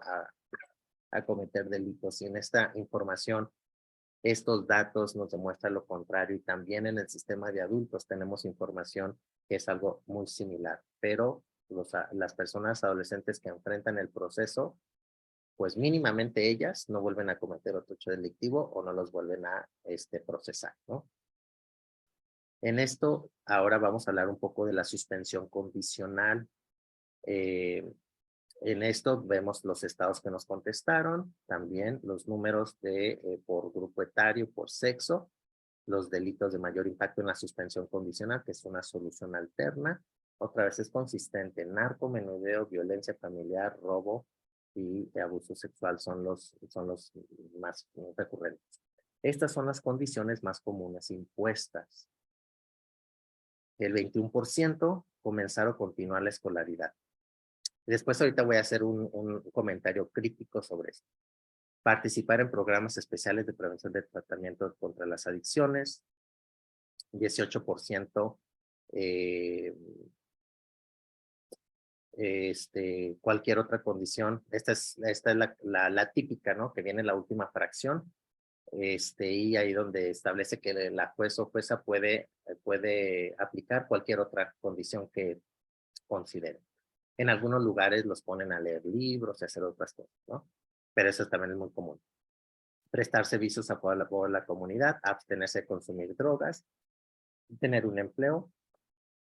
a cometer delitos. Y en esta información, estos datos nos demuestran lo contrario, y también en el sistema de adultos tenemos información que es algo muy similar, pero las personas adolescentes que enfrentan el proceso, pues mínimamente ellas no vuelven a cometer otro hecho delictivo o no los vuelven a procesar, ¿no? En esto, ahora vamos a hablar un poco de la suspensión condicional. En esto vemos los estados que nos contestaron, también los números por grupo etario, por sexo, los delitos de mayor impacto en la suspensión condicional, que es una solución alterna. Otra vez es consistente: narco, menudeo, violencia familiar, robo y abuso sexual son los más recurrentes. Estas son las condiciones más comunes impuestas. El 21% comenzar o continuar la escolaridad. Después ahorita voy a hacer un comentario crítico sobre esto. Participar en programas especiales de prevención de tratamiento contra las adicciones. 18% cualquier otra condición. Esta es la típica, ¿no? Que viene la última fracción. Y ahí donde establece que la juez o jueza puede aplicar cualquier otra condición que considere. En algunos lugares los ponen a leer libros y hacer otras cosas, ¿no? Pero eso también es muy común. Prestar servicios a la comunidad, abstenerse de consumir drogas, tener un empleo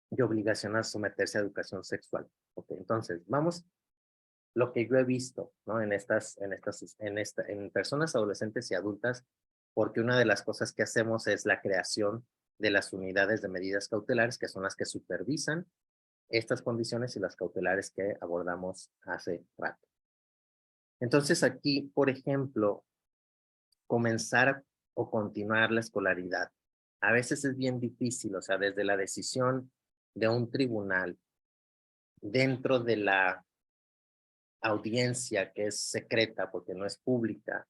y obligación a someterse a educación sexual. Okay, entonces, vamos, lo que yo he visto, ¿no? En personas adolescentes y adultas, porque una de las cosas que hacemos es la creación de las unidades de medidas cautelares, que son las que supervisan estas condiciones y las cautelares que abordamos hace rato. Entonces aquí, por ejemplo, comenzar o continuar la escolaridad. A veces es bien difícil, o sea, desde la decisión de un tribunal, dentro de la audiencia que es secreta porque no es pública,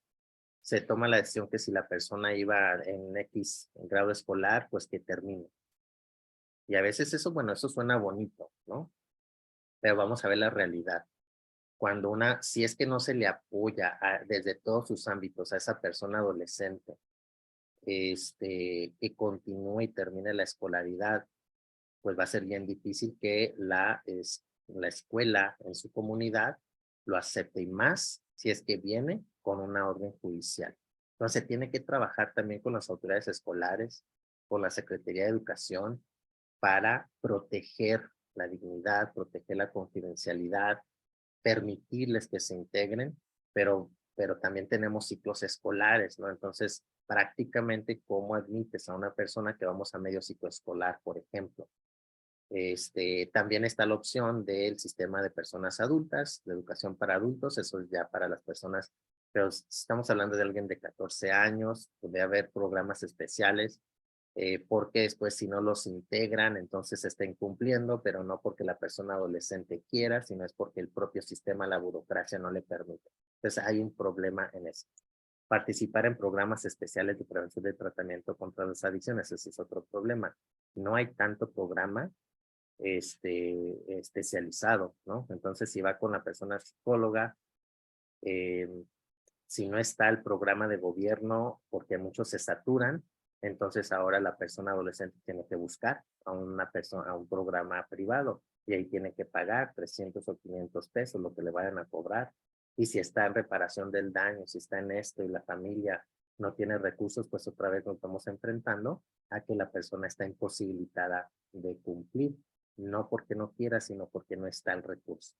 se toma la decisión que si la persona iba en X grado escolar, pues que termine. Y a veces eso, bueno, eso suena bonito, ¿no? Pero vamos a ver la realidad. Cuando si es que no se le apoya desde todos sus ámbitos a esa persona adolescente, que continúe y termine la escolaridad, pues va a ser bien difícil que la escuela en su comunidad lo acepte, y más si es que viene con una orden judicial. Entonces tiene que trabajar también con las autoridades escolares, con la Secretaría de Educación, para proteger la dignidad, proteger la confidencialidad, permitirles que se integren, pero también tenemos ciclos escolares, ¿no? Entonces, prácticamente, ¿cómo admites a una persona que vamos a medio ciclo escolar, por ejemplo? También está la opción del sistema de personas adultas, de educación para adultos, eso es ya para las personas, pero si estamos hablando de alguien de 14 años, puede haber programas especiales, porque después si no los integran, entonces estén cumpliendo, pero no porque la persona adolescente quiera, sino es porque el propio sistema, la burocracia no le permite. Entonces hay un problema en eso. Participar en programas especiales de prevención de tratamiento contra las adicciones, ese es otro problema. No hay tanto programa especializado, ¿no? Entonces, si va con la persona psicóloga, si no está el programa de gobierno, porque muchos se saturan, entonces ahora la persona adolescente tiene que buscar a un programa privado, y ahí tiene que pagar 300 o 500 pesos, lo que le vayan a cobrar. Y si está en reparación del daño, si está en esto y la familia no tiene recursos, pues otra vez nos estamos enfrentando a que la persona está imposibilitada de cumplir, no porque no quiera, sino porque no está el recurso.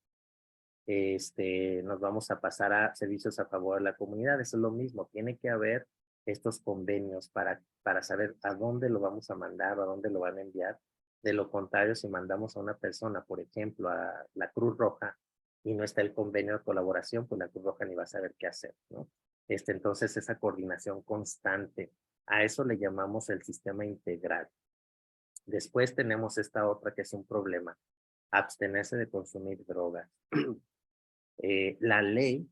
Nos vamos a pasar a servicios a favor de la comunidad. Eso es lo mismo, tiene que haber estos convenios para saber a dónde lo vamos a mandar o a dónde lo van a enviar. De lo contrario, si mandamos a una persona, por ejemplo, a la Cruz Roja, y no está el convenio de colaboración, pues la Cruz Roja ni va a saber qué hacer, ¿no? Entonces, esa coordinación constante, a eso le llamamos el sistema integral. Después tenemos esta otra que es un problema, abstenerse de consumir drogas. La ley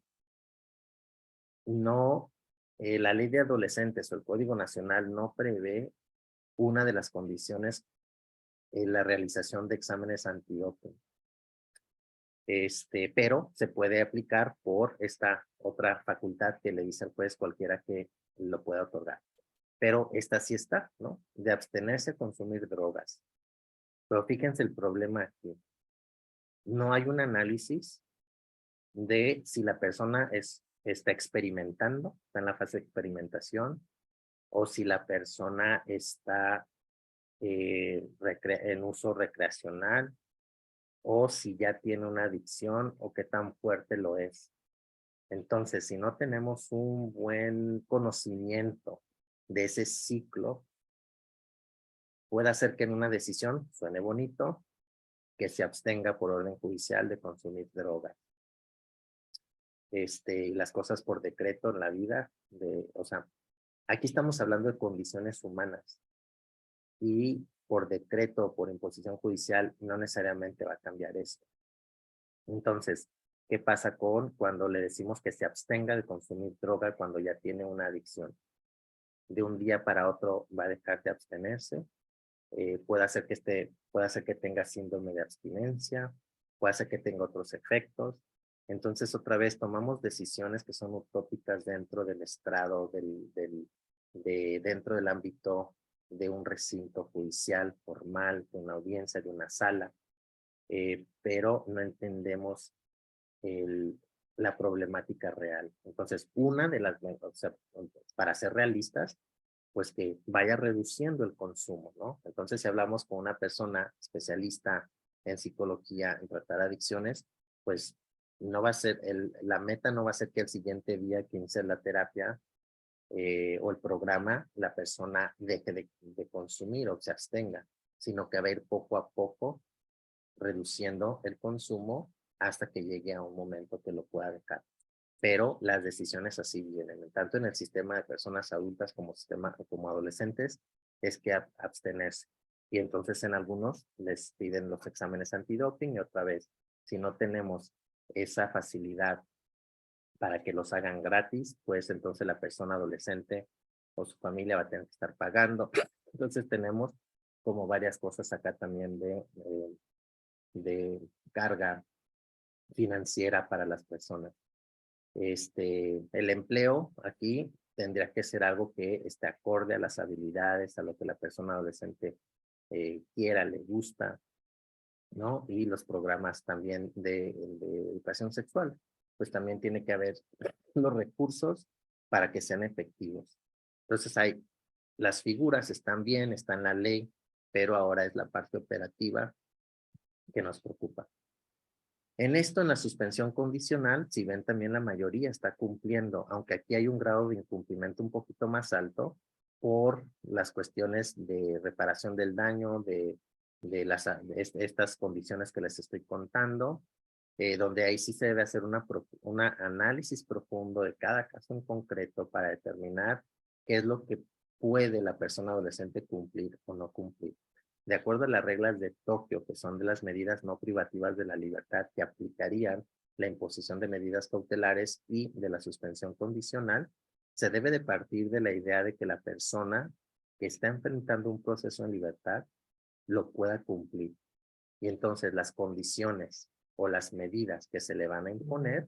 la ley de adolescentes o el Código Nacional no prevé una de las condiciones en la realización de exámenes antidoping. Pero se puede aplicar por esta otra facultad que le dice al juez cualquiera que lo pueda otorgar. Pero esta sí está, ¿no? De abstenerse a consumir drogas. Pero fíjense el problema aquí. No hay un análisis de si la persona está experimentando, está en la fase de experimentación, o si la persona está en uso recreacional, o si ya tiene una adicción, o qué tan fuerte lo es. Entonces, si no tenemos un buen conocimiento de ese ciclo, puede hacer que en una decisión suene bonito, que se abstenga por orden judicial de consumir drogas. Y las cosas por decreto en la vida, o sea, aquí estamos hablando de condiciones humanas, y por decreto o por imposición judicial no necesariamente va a cambiar eso. Entonces, ¿qué pasa cuando le decimos que se abstenga de consumir droga cuando ya tiene una adicción? De un día para otro va a dejar de abstenerse, puede hacer que tenga síndrome de abstinencia, puede hacer que tenga otros efectos. Entonces, otra vez, tomamos decisiones que son utópicas dentro del estrado, dentro del ámbito de un recinto judicial formal, de una audiencia, de una sala, pero no entendemos la problemática real. Entonces, o sea, para ser realistas, pues que vaya reduciendo el consumo, ¿no? Entonces, si hablamos con una persona especialista en psicología, en tratar adicciones, pues no va a ser, la meta no va a ser que el siguiente día que inicie la terapia o el programa, la persona deje de consumir o se abstenga, sino que va a ir poco a poco reduciendo el consumo hasta que llegue a un momento que lo pueda dejar. Pero las decisiones así vienen, tanto en el sistema de personas adultas como adolescentes, es que abstenerse. Y entonces en algunos les piden los exámenes antidoping y otra vez, si no tenemos esa facilidad para que los hagan gratis, pues entonces la persona adolescente o su familia va a tener que estar pagando. Entonces tenemos como varias cosas acá también de carga financiera para las personas. El empleo aquí tendría que ser algo que esté acorde a las habilidades, a lo que la persona adolescente quiera, le gusta, ¿no? Y los programas también de educación sexual, pues también tiene que haber los recursos para que sean efectivos. Entonces las figuras están bien, está en la ley, pero ahora es la parte operativa que nos preocupa. En esto, en la suspensión condicional, si ven también la mayoría está cumpliendo, aunque aquí hay un grado de incumplimiento un poquito más alto por las cuestiones de reparación del daño, de estas condiciones que les estoy contando, donde ahí sí se debe hacer un análisis profundo de cada caso en concreto para determinar qué es lo que puede la persona adolescente cumplir o no cumplir. De acuerdo a las reglas de Tokio, que son de las medidas no privativas de la libertad que aplicarían la imposición de medidas cautelares y de la suspensión condicional, se debe de partir de la idea de que la persona que está enfrentando un proceso en libertad lo pueda cumplir. Y entonces las condiciones o las medidas que se le van a imponer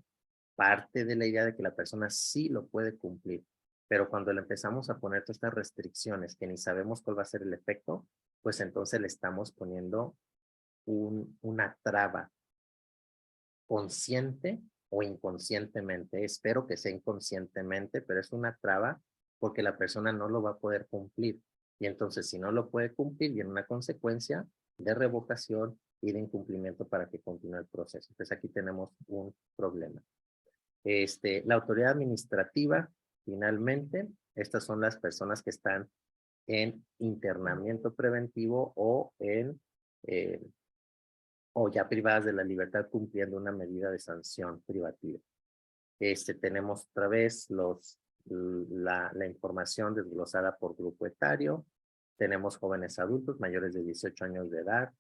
parte de la idea de que la persona sí lo puede cumplir. Pero cuando le empezamos a poner todas estas restricciones que ni sabemos cuál va a ser el efecto, pues entonces le estamos poniendo una traba consciente o inconscientemente. Espero que sea inconscientemente, pero es una traba porque la persona no lo va a poder cumplir. Y entonces, si no lo puede cumplir, viene una consecuencia de revocación y de incumplimiento para que continúe el proceso. Entonces, aquí tenemos un problema. La autoridad administrativa, finalmente, estas son las personas que están en internamiento preventivo o ya privadas de la libertad cumpliendo una medida de sanción privativa. Tenemos otra vez la información desglosada por grupo etario. Tenemos jóvenes adultos mayores de 18 años de edad,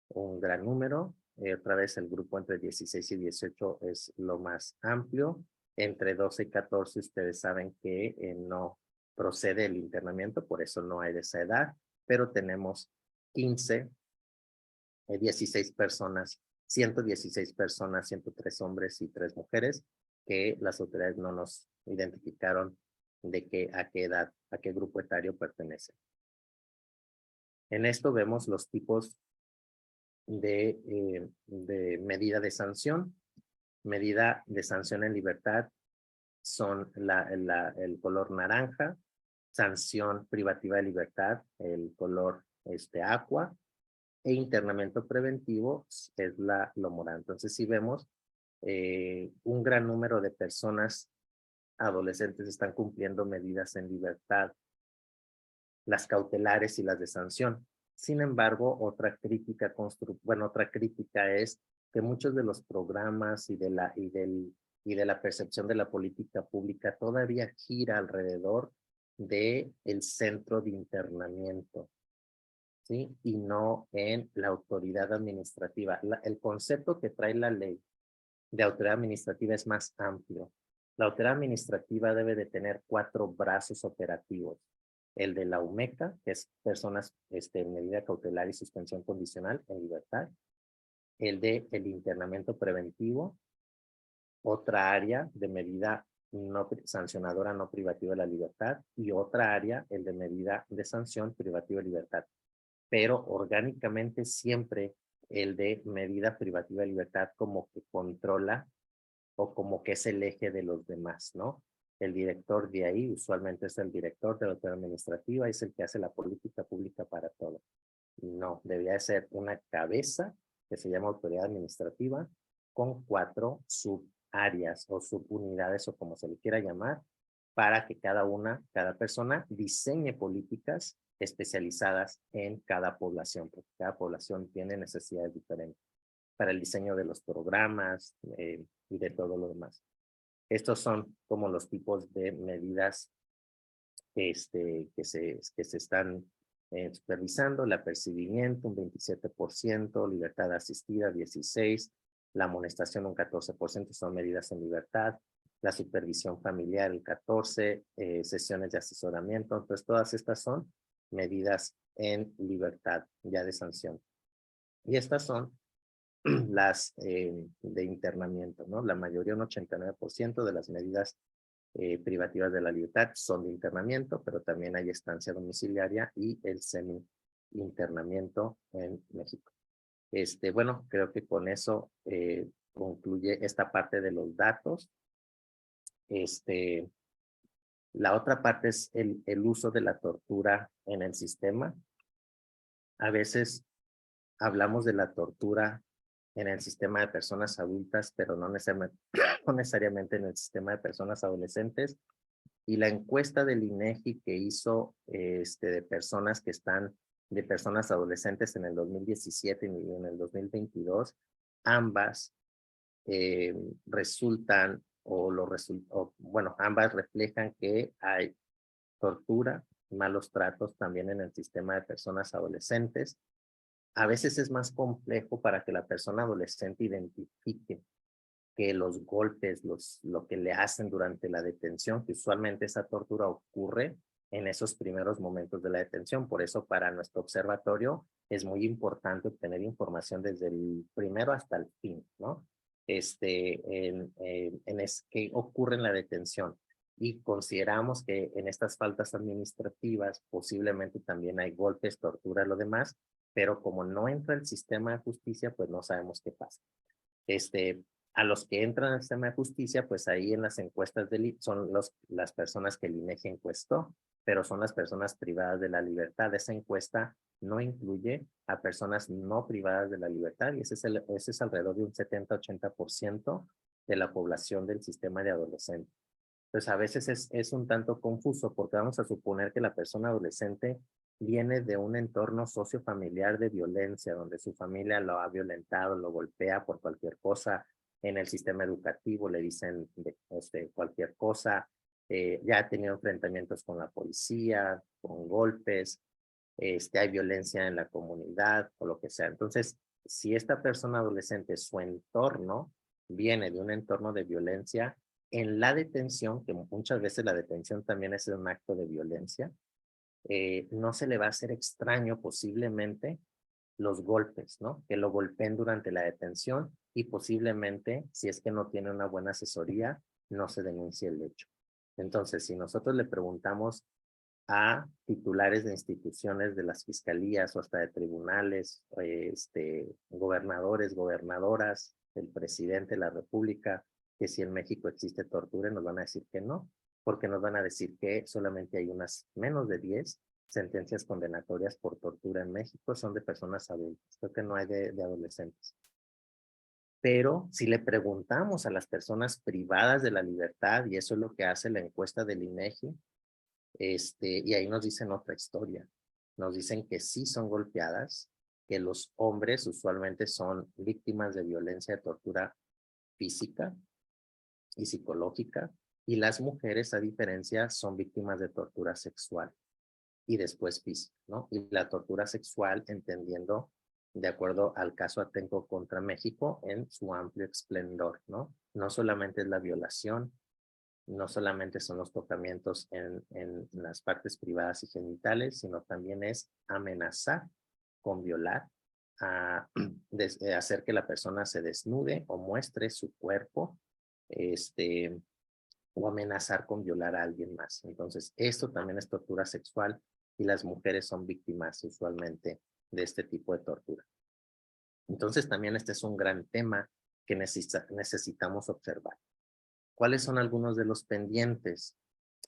un gran número. Otra vez el grupo entre 16 y 18 es lo más amplio. Entre 12 y 14 ustedes saben que no procede el internamiento, por eso no hay de esa edad, pero tenemos 16 personas, 116 personas, 103 hombres y 3 mujeres, que las autoridades no nos identificaron a qué edad, a qué grupo etario pertenece. En esto vemos los tipos de medida de sanción. Medida de sanción en libertad son el color naranja, sanción privativa de libertad, el color aqua, e internamiento preventivo es lo morado. Entonces, si vemos, un gran número de personas adolescentes están cumpliendo medidas en libertad, las cautelares y las de sanción. Sin embargo, otra crítica es que muchos de los programas y de la percepción de la política pública todavía gira alrededor del centro de internamiento, ¿sí? Y no en la autoridad administrativa. El concepto que trae la ley de autoridad administrativa es más amplio. La autoridad administrativa debe de tener 4 brazos operativos. El de la UMECA, que es personas en medida cautelar y suspensión condicional en libertad. El de el internamiento preventivo, otra área de medida no sancionadora no privativa de la libertad, y otra área, el de medida de sanción privativa de libertad. Pero orgánicamente siempre el de medida privativa de libertad como que controla o como que es el eje de los demás, ¿no? El director de ahí usualmente es el director de la autoridad administrativa, es el que hace la política pública para todo. No, debería de ser una cabeza que se llama autoridad administrativa con 4 subáreas o subunidades o como se le quiera llamar, para que cada persona diseñe políticas especializadas en cada población, porque cada población tiene necesidades diferentes para el diseño de los programas y de todo lo demás. Estos son como los tipos de medidas que se están supervisando: el apercibimiento un 27%, libertad asistida 16%, la amonestación un 14%, son medidas en libertad, la supervisión familiar el 14%, sesiones de asesoramiento. Entonces todas estas son medidas en libertad ya de sanción. Y estas son las de internamiento, ¿no? La mayoría, un 89% de las medidas privativas de la libertad son de internamiento, pero también hay estancia domiciliaria y el semi-internamiento en México. Bueno, creo que con eso concluye esta parte de los datos. La otra parte es el uso de la tortura en el sistema. A veces hablamos de la tortura en el sistema de personas adultas, pero no necesariamente en el sistema de personas adolescentes. Y la encuesta del INEGI que hizo de personas adolescentes en el 2017 y en el 2022, ambas ambas reflejan que hay tortura, malos tratos también en el sistema de personas adolescentes. A veces es más complejo para que la persona adolescente identifique que los golpes, lo que le hacen durante la detención, que usualmente esa tortura ocurre en esos primeros momentos de la detención. Por eso para nuestro observatorio es muy importante obtener información desde el primero hasta el fin, ¿no? ¿Qué ocurre en la detención? Y consideramos que en estas faltas administrativas posiblemente también hay golpes, tortura, lo demás, pero como no entra el sistema de justicia, pues no sabemos qué pasa. A los que entran al sistema de justicia, pues ahí en las encuestas son las personas que el INEGI encuestó, pero son las personas privadas de la libertad. Esa encuesta no incluye a personas no privadas de la libertad, y ese es alrededor de un 70-80% de la población del sistema de adolescentes. Entonces a veces es un tanto confuso, porque vamos a suponer que la persona adolescente viene de un entorno sociofamiliar de violencia, donde su familia lo ha violentado, lo golpea por cualquier cosa. En el sistema educativo le dicen cualquier cosa, ya ha tenido enfrentamientos con la policía, con golpes, hay violencia en la comunidad o lo que sea. Entonces, si esta persona adolescente, su entorno viene de un entorno de violencia, en la detención, que muchas veces la detención también es un acto de violencia, no se le va a hacer extraño posiblemente los golpes, ¿no? Que lo golpeen durante la detención, y posiblemente, si es que no tiene una buena asesoría, no se denuncie el hecho. Entonces, si nosotros le preguntamos a titulares de instituciones de las fiscalías o hasta de tribunales, gobernadores, gobernadoras, el presidente de la República, que si en México existe tortura, nos van a decir que no, porque nos van a decir que solamente hay menos de 10 sentencias condenatorias por tortura en México, son de personas adultas. Creo que no hay de adolescentes. Pero si le preguntamos a las personas privadas de la libertad, y eso es lo que hace la encuesta del INEGI, y ahí nos dicen otra historia. Nos dicen que sí son golpeadas, que los hombres usualmente son víctimas de violencia, de tortura física y psicológica, y las mujeres, a diferencia, son víctimas de tortura sexual y después física, ¿no? Y la tortura sexual, entendiendo de acuerdo al caso Atenco contra México en su amplio esplendor, ¿no? No solamente es la violación, no solamente son los tocamientos en las partes privadas y genitales, sino también es amenazar con violar, hacer que la persona se desnude o muestre su cuerpo, o amenazar con violar a alguien más. Entonces, esto también es tortura sexual, y las mujeres son víctimas usualmente de este tipo de tortura. Entonces, también este es un gran tema que necesitamos observar. ¿Cuáles son algunos de los pendientes?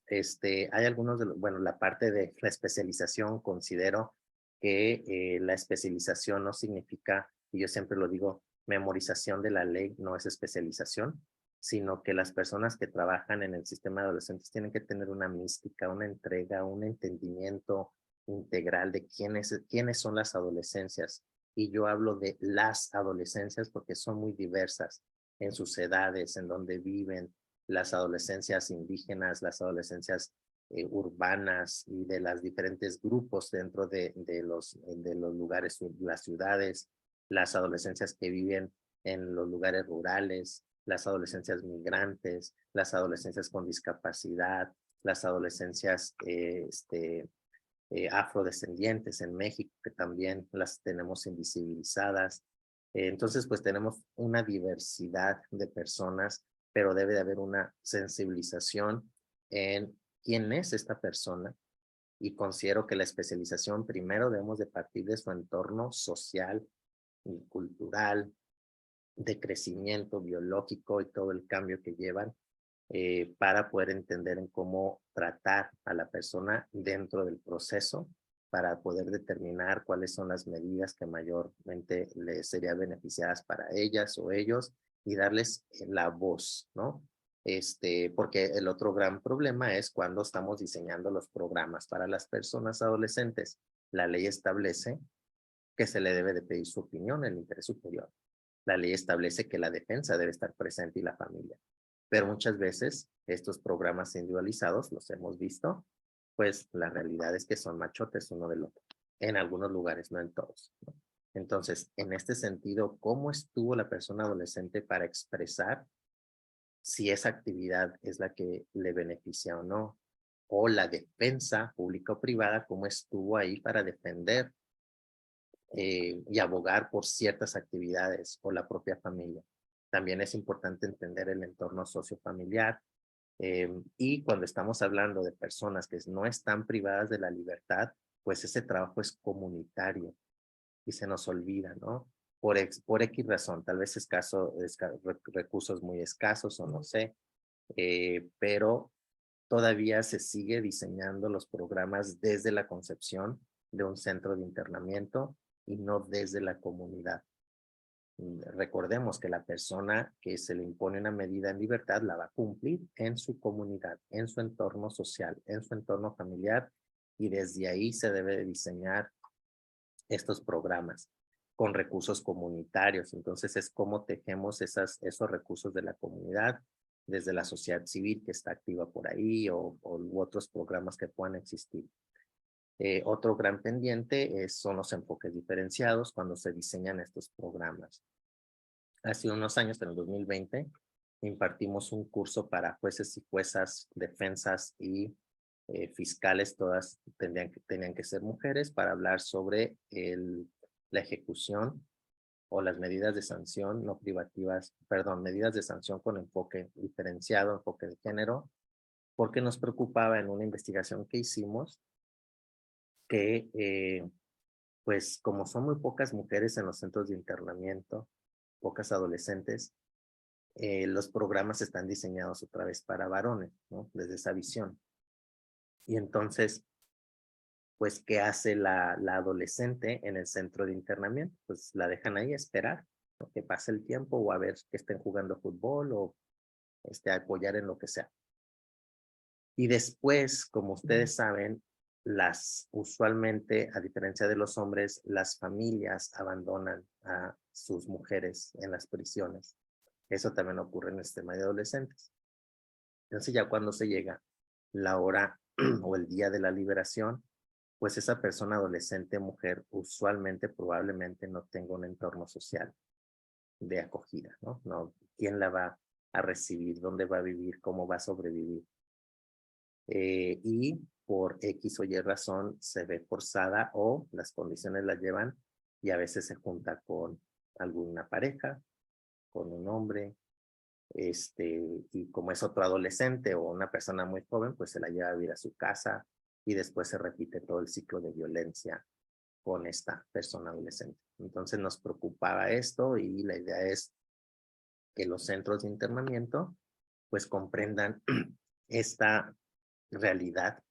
Hay algunos de los, bueno, la parte de la especialización, considero que la especialización no significa, y yo siempre lo digo, memorización de la ley no es especialización, sino que las personas que trabajan en el sistema de adolescentes tienen que tener una mística, una entrega, un entendimiento integral de quiénes son las adolescencias. Y yo hablo de las adolescencias porque son muy diversas en sus edades, en donde viven, las adolescencias indígenas, las adolescencias urbanas y de los diferentes grupos dentro de los lugares, las ciudades, las adolescencias que viven en los lugares rurales, las adolescencias migrantes, las adolescencias con discapacidad, las adolescencias afrodescendientes en México, que también las tenemos invisibilizadas. Entonces, pues tenemos una diversidad de personas, pero debe de haber una sensibilización en quién es esta persona, y considero que la especialización primero debemos de partir de su entorno social y cultural, de crecimiento biológico y todo el cambio que llevan, para poder entender en cómo tratar a la persona dentro del proceso, para poder determinar cuáles son las medidas que mayormente les serían beneficiadas para ellas o ellos, y darles la voz, ¿no? Porque el otro gran problema es cuando estamos diseñando los programas para las personas adolescentes. La ley establece que se le debe de pedir su opinión, el interés superior. La ley establece que la defensa debe estar presente y la familia. Pero muchas veces estos programas individualizados, los hemos visto, pues la realidad es que son machotes uno del otro. En algunos lugares, no en todos, ¿no? Entonces, en este sentido, ¿cómo estuvo la persona adolescente para expresar si esa actividad es la que le beneficia o no? O la defensa pública o privada, ¿cómo estuvo ahí para defender y abogar por ciertas actividades, o la propia familia? También es importante entender el entorno sociofamiliar, y cuando estamos hablando de personas que no están privadas de la libertad, pues ese trabajo es comunitario y se nos olvida, ¿no? Por X razón, tal vez recursos muy escasos o no sé, pero todavía se sigue diseñando los programas desde la concepción de un centro de internamiento y no desde la comunidad. Recordemos que la persona que se le impone una medida en libertad la va a cumplir en su comunidad, en su entorno social, en su entorno familiar, y desde ahí se debe de diseñar estos programas con recursos comunitarios. Entonces es como tejemos esos recursos de la comunidad, desde la sociedad civil que está activa por ahí, u otros programas que puedan existir. Otro gran pendiente son los enfoques diferenciados cuando se diseñan estos programas. Hace unos años, en el 2020, impartimos un curso para jueces y juezas, defensas y fiscales. Todas tenían que ser mujeres, para hablar sobre la ejecución o las medidas de sanción no privativas, perdón, medidas de sanción con enfoque diferenciado, enfoque de género, porque nos preocupaba en una investigación que hicimos que, pues como son muy pocas mujeres en los centros de internamiento, pocas adolescentes, los programas están diseñados otra vez para varones, ¿no? Desde esa visión. Y entonces, pues, ¿qué hace la adolescente en el centro de internamiento? Pues la dejan ahí a esperar, ¿no? Que pase el tiempo, o a ver que estén jugando fútbol, o a apoyar en lo que sea. Y después, como ustedes saben, usualmente, a diferencia de los hombres, las familias abandonan a sus mujeres en las prisiones. Eso también ocurre en este tema de adolescentes. Entonces ya cuando se llega la hora o el día de la liberación, pues esa persona adolescente, mujer, usualmente, probablemente no tenga un entorno social de acogida, ¿no? No, ¿quién la va a recibir? ¿Dónde va a vivir? ¿Cómo va a sobrevivir? Y por X o Y razón se ve forzada, o las condiciones la llevan, y a veces se junta con alguna pareja, con un hombre, y como es otro adolescente o una persona muy joven, pues se la lleva a vivir a su casa, y después se repite todo el ciclo de violencia con esta persona adolescente. Entonces nos preocupaba esto, y la idea es que los centros de internamiento pues comprendan esta realidad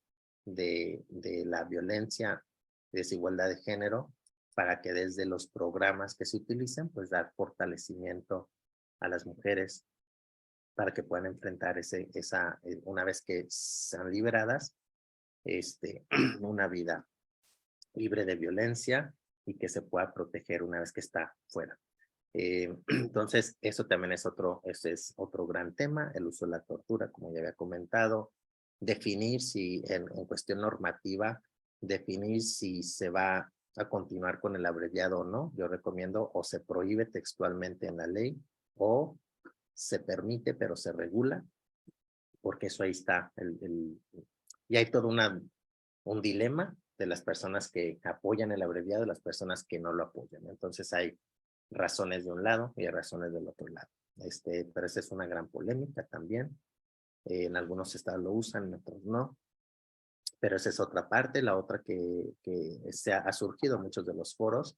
de la violencia, desigualdad de género, para que desde los programas que se utilicen, pues dar fortalecimiento a las mujeres para que puedan enfrentar una vez que sean liberadas, una vida libre de violencia y que se pueda proteger una vez que está fuera. Entonces, eso también es ese es otro gran tema, el uso de la tortura, como ya había comentado, definir si en cuestión normativa, definir si se va a continuar con el abreviado o no. Yo recomiendo o se prohíbe textualmente en la ley o se permite pero se regula, porque eso ahí está. Y hay todo un dilema de las personas que apoyan el abreviado y las personas que no lo apoyan. Entonces hay razones de un lado y razones del otro lado. Pero esa es una gran polémica también. En algunos estados lo usan, en otros no. Pero esa es otra parte. La otra que ha surgido en muchos de los foros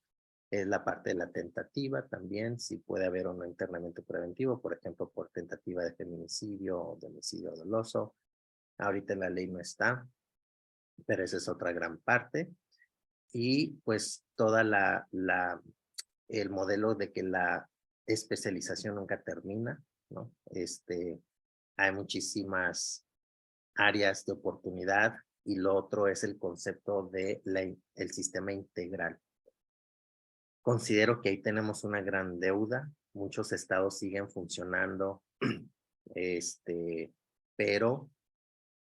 es la parte de la tentativa también, si puede haber o no internamiento preventivo, por ejemplo, por tentativa de feminicidio o de homicidio doloso. Ahorita la ley no está, pero esa es otra gran parte. Y pues toda el modelo de que la especialización nunca termina, ¿no? Hay muchísimas áreas de oportunidad y lo otro es el concepto de el sistema integral. Considero que ahí tenemos una gran deuda. Muchos estados siguen funcionando, pero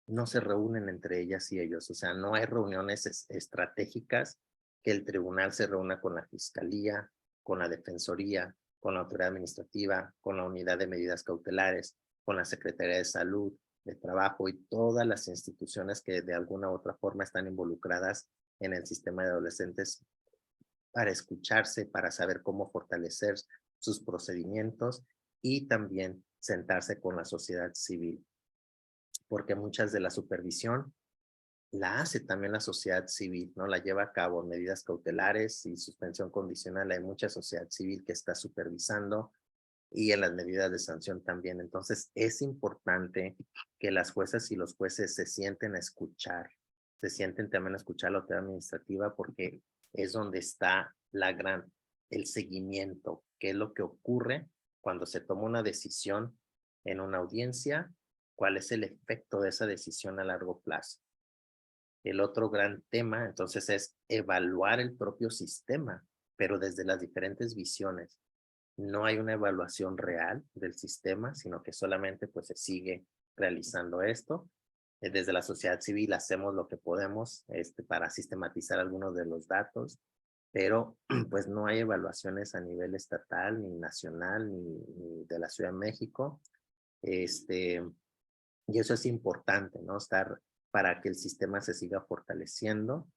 no se reúnen entre ellas y ellos. O sea, no hay reuniones estratégicas que el tribunal se reúna con la fiscalía, con la defensoría, con la autoridad administrativa, con la unidad de medidas cautelares, con la Secretaría de Salud, de Trabajo y todas las instituciones que de alguna u otra forma están involucradas en el sistema de adolescentes para escucharse, para saber cómo fortalecer sus procedimientos y también sentarse con la sociedad civil, porque muchas de la supervisión la hace también la sociedad civil, ¿no? La lleva a cabo medidas cautelares y suspensión condicional. Hay mucha sociedad civil que está supervisando y en las medidas de sanción también. Entonces, es importante que las juezas y los jueces se sienten a escuchar, se sienten también a escuchar la autoridad administrativa porque es donde está el seguimiento, qué es lo que ocurre cuando se toma una decisión en una audiencia, cuál es el efecto de esa decisión a largo plazo. El otro gran tema, entonces, es evaluar el propio sistema, pero desde las diferentes visiones. No hay una evaluación real del sistema, sino que solamente pues se sigue realizando esto. Desde la sociedad civil hacemos lo que podemos para sistematizar algunos de los datos, pero pues no hay evaluaciones a nivel estatal, ni nacional, ni de la Ciudad de México. Y eso es importante, ¿no? Para que el sistema se siga fortaleciendo.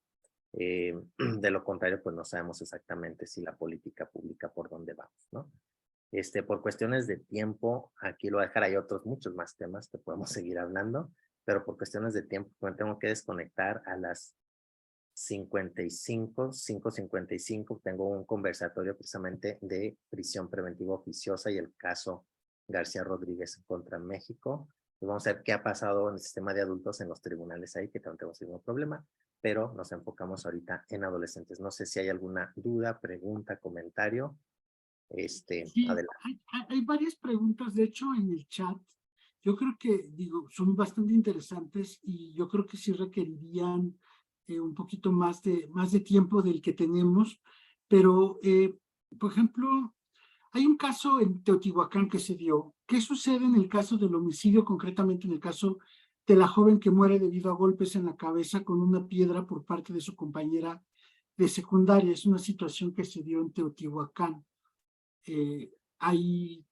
De lo contrario, pues no sabemos exactamente si la política pública por dónde vamos, ¿no? Por cuestiones de tiempo, aquí lo voy a dejar, hay otros muchos más temas que podemos seguir hablando, pero por cuestiones de tiempo, me tengo que desconectar a las 5:55, tengo un conversatorio precisamente de prisión preventiva oficiosa y el caso García Rodríguez contra México. Y vamos a ver qué ha pasado en el sistema de adultos en los tribunales ahí, que también tenemos el mismo problema, pero nos enfocamos ahorita en adolescentes. No sé si hay alguna duda, pregunta, comentario. Sí, Adelante. hay varias preguntas, de hecho, en el chat. Yo creo que, son bastante interesantes y yo creo que sí requerirían un poquito más de tiempo del que tenemos, pero, por ejemplo, hay un caso en Teotihuacán que se dio. ¿Qué sucede en el caso del homicidio, concretamente en el caso de la joven que muere debido a golpes en la cabeza con una piedra por parte de su compañera de secundaria? Es una situación que se dio en Teotihuacán. Ahí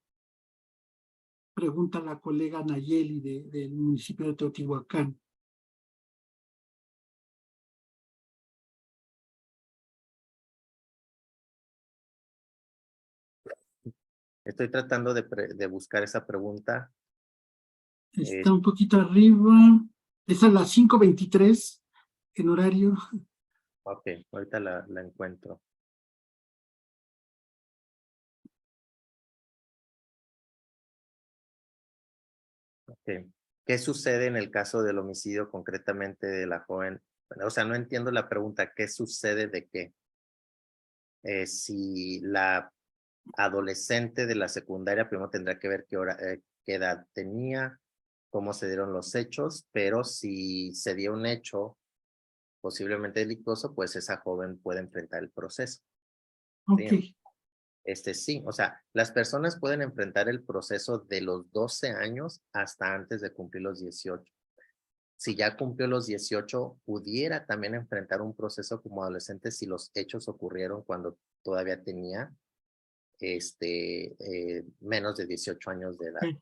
pregunta la colega Nayeli del municipio de Teotihuacán. Estoy tratando de buscar esa pregunta. Está un poquito arriba. Es a las 5:23 en horario. Ok, ahorita la encuentro. Sí. ¿Qué sucede en el caso del homicidio concretamente de la joven? O sea, no entiendo la pregunta, ¿qué sucede de qué? Si la adolescente de la secundaria primero tendrá que ver qué edad tenía, cómo se dieron los hechos, pero si se dio un hecho posiblemente delictuoso, pues esa joven puede enfrentar el proceso. Ok, Sí, o sea, las personas pueden enfrentar el proceso de los 12 años hasta antes de cumplir los 18. Si ya cumplió los 18, pudiera también enfrentar un proceso como adolescente si los hechos ocurrieron cuando todavía tenía menos de 18 años de edad. ok, ok.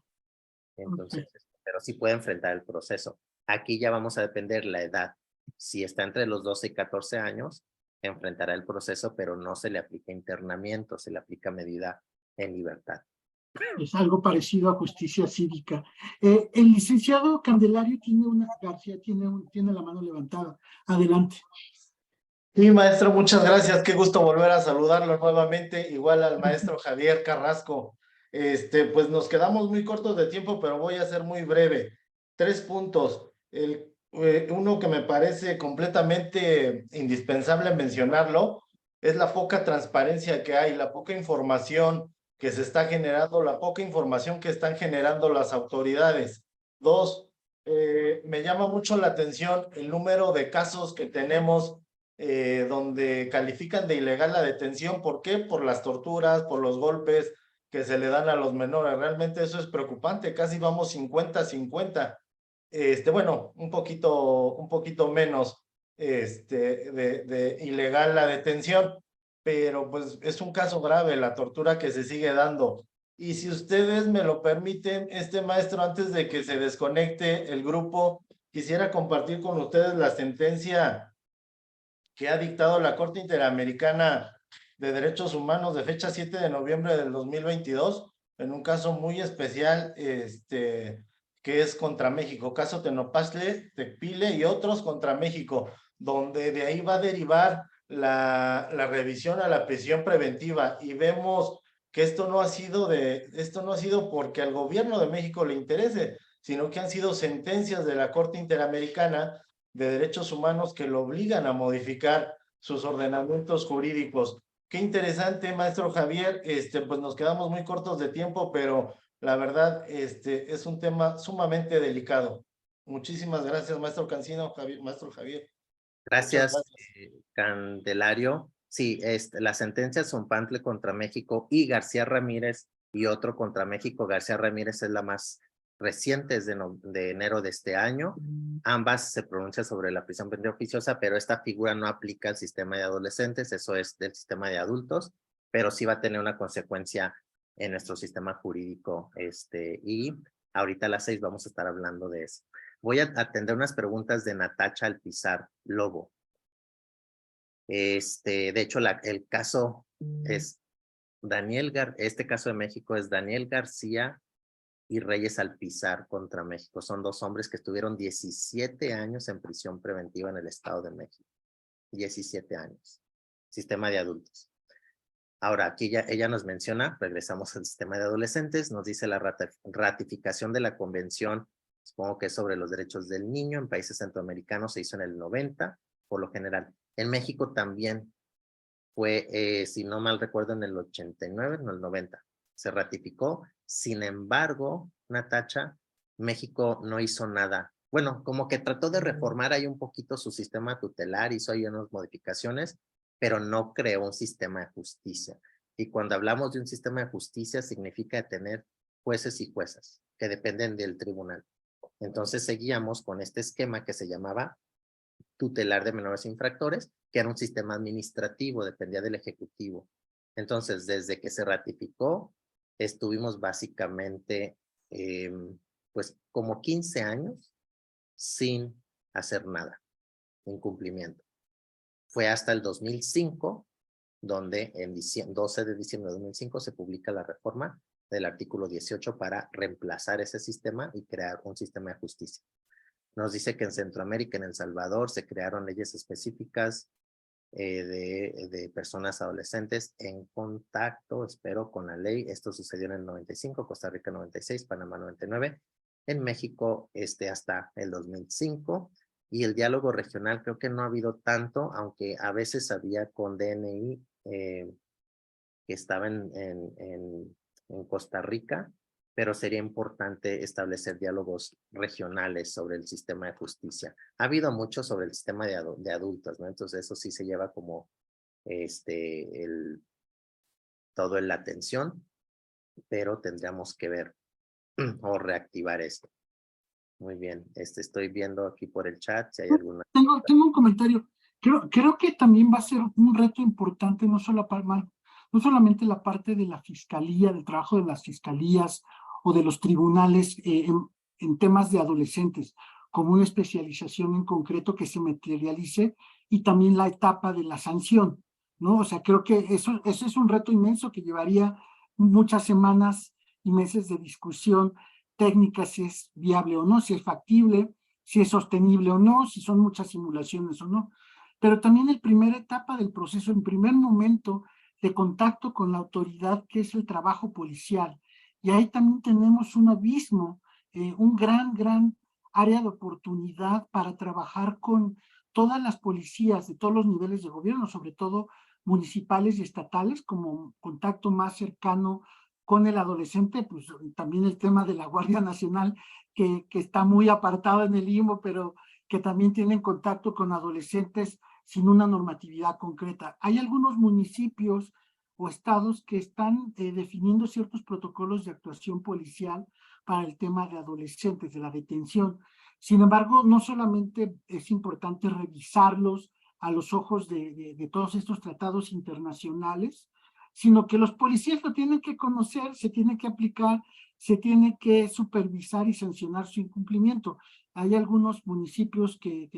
Entonces, pero sí puede enfrentar el proceso. Aquí ya vamos a depender la edad. Si está entre los 12 y 14 años, enfrentará el proceso, pero no se le aplica internamiento, se le aplica medida en libertad. Es algo parecido a justicia cívica. El licenciado Candelario García tiene la mano levantada. Adelante. Sí, maestro, muchas gracias. Qué gusto volver a saludarlo nuevamente. Igual al maestro Javier Carrasco. Pues nos quedamos muy cortos de tiempo, pero voy a ser muy breve. 3 puntos. Uno que me parece completamente indispensable mencionarlo es la poca transparencia que hay, la poca información que se está generando, la poca información que están generando las autoridades. 2, me llama mucho la atención el número de casos que tenemos donde califican de ilegal la detención. ¿Por qué? Por las torturas, por los golpes que se le dan a los menores. Realmente eso es preocupante, casi vamos 50-50. Bueno, un poquito menos de ilegal la detención, pero pues es un caso grave la tortura que se sigue dando. Y si ustedes me lo permiten, maestro, antes de que se desconecte el grupo, quisiera compartir con ustedes la sentencia que ha dictado la Corte Interamericana de Derechos Humanos de fecha 7 de noviembre del 2022, en un caso muy especial, que es contra México, caso Tenopaztle, Tecpile y otros contra México, donde de ahí va a derivar la revisión a la prisión preventiva, y vemos que esto no ha sido porque al gobierno de México le interese, sino que han sido sentencias de la Corte Interamericana de Derechos Humanos que lo obligan a modificar sus ordenamientos jurídicos. Qué interesante, maestro Javier. Pues nos quedamos muy cortos de tiempo, pero la verdad, es un tema sumamente delicado. Muchísimas gracias, maestro Cancino, maestro Javier. Muchas Gracias, gracias. Candelario. Sí, las sentencias son Pantle contra México y García Ramírez y otro contra México. García Ramírez es la más reciente, es de enero de este año. Ambas se pronuncian sobre la prisión preventiva oficiosa, pero esta figura no aplica al sistema de adolescentes, eso es del sistema de adultos, pero sí va a tener una consecuencia en nuestro sistema jurídico. Y ahorita a las 6 vamos a estar hablando de eso. Voy a atender unas preguntas de Natacha Alpizar Lobo. De hecho, el caso es este caso de México es Daniel García y Reyes Alpizar contra México. Son 2 hombres que estuvieron 17 años en prisión preventiva en el Estado de México. 17 años. Sistema de adultos. Ahora, aquí ella nos menciona, regresamos al sistema de adolescentes, nos dice la ratificación de la convención, supongo que es sobre los derechos del niño, en países centroamericanos se hizo en el 90, por lo general. En México también fue, si no mal recuerdo, en el 89, no el 90, se ratificó. Sin embargo, Natacha, México no hizo nada. Bueno, como que trató de reformar ahí un poquito su sistema tutelar, hizo ahí unas modificaciones, pero no creó un sistema de justicia. Y cuando hablamos de un sistema de justicia, significa tener jueces y juezas que dependen del tribunal. Entonces seguíamos con este esquema que se llamaba tutelar de menores infractores, que era un sistema administrativo, dependía del Ejecutivo. Entonces, desde que se ratificó, estuvimos básicamente, pues, como 15 años sin hacer nada, incumplimiento. Fue hasta el 2005, donde en 12 de diciembre de 2005 se publica la reforma del artículo 18 para reemplazar ese sistema y crear un sistema de justicia. Nos dice que en Centroamérica, en El Salvador, se crearon leyes específicas de personas adolescentes en contacto, espero, con la ley. Esto sucedió en el 95, Costa Rica 96, Panamá 99, en México hasta el 2005. Y el diálogo regional creo que no ha habido tanto, aunque a veces había con DNI que estaba en Costa Rica, pero sería importante establecer diálogos regionales sobre el sistema de justicia. Ha habido mucho sobre el sistema de adultos, ¿no? Entonces eso sí se lleva como todo en la atención, pero tendríamos que ver o reactivar esto. Muy bien, estoy viendo aquí por el chat si hay alguna... Tengo un comentario. Creo que también va a ser un reto importante, no solamente la parte de la fiscalía, del trabajo de las fiscalías o de los tribunales en temas de adolescentes, como una especialización en concreto que se materialice, y también la etapa de la sanción, ¿no? O sea, creo que eso es un reto inmenso que llevaría muchas semanas y meses de discusión técnica, si es viable o no, si es factible, si es sostenible o no, si son muchas simulaciones o no. Pero también la primera etapa del proceso, en primer momento de contacto con la autoridad, que es el trabajo policial. Y ahí también tenemos un abismo, un gran área de oportunidad para trabajar con todas las policías de todos los niveles de gobierno, sobre todo municipales y estatales, como contacto más cercano con el adolescente. Pues también el tema de la Guardia Nacional, que está muy apartada en el limbo, pero que también tienen contacto con adolescentes sin una normatividad concreta. Hay algunos municipios o estados que están definiendo ciertos protocolos de actuación policial para el tema de adolescentes, de la detención. Sin embargo, no solamente es importante revisarlos a los ojos de todos estos tratados internacionales, sino que los policías lo tienen que conocer, se tiene que aplicar, se tiene que supervisar y sancionar su incumplimiento. Hay algunos municipios que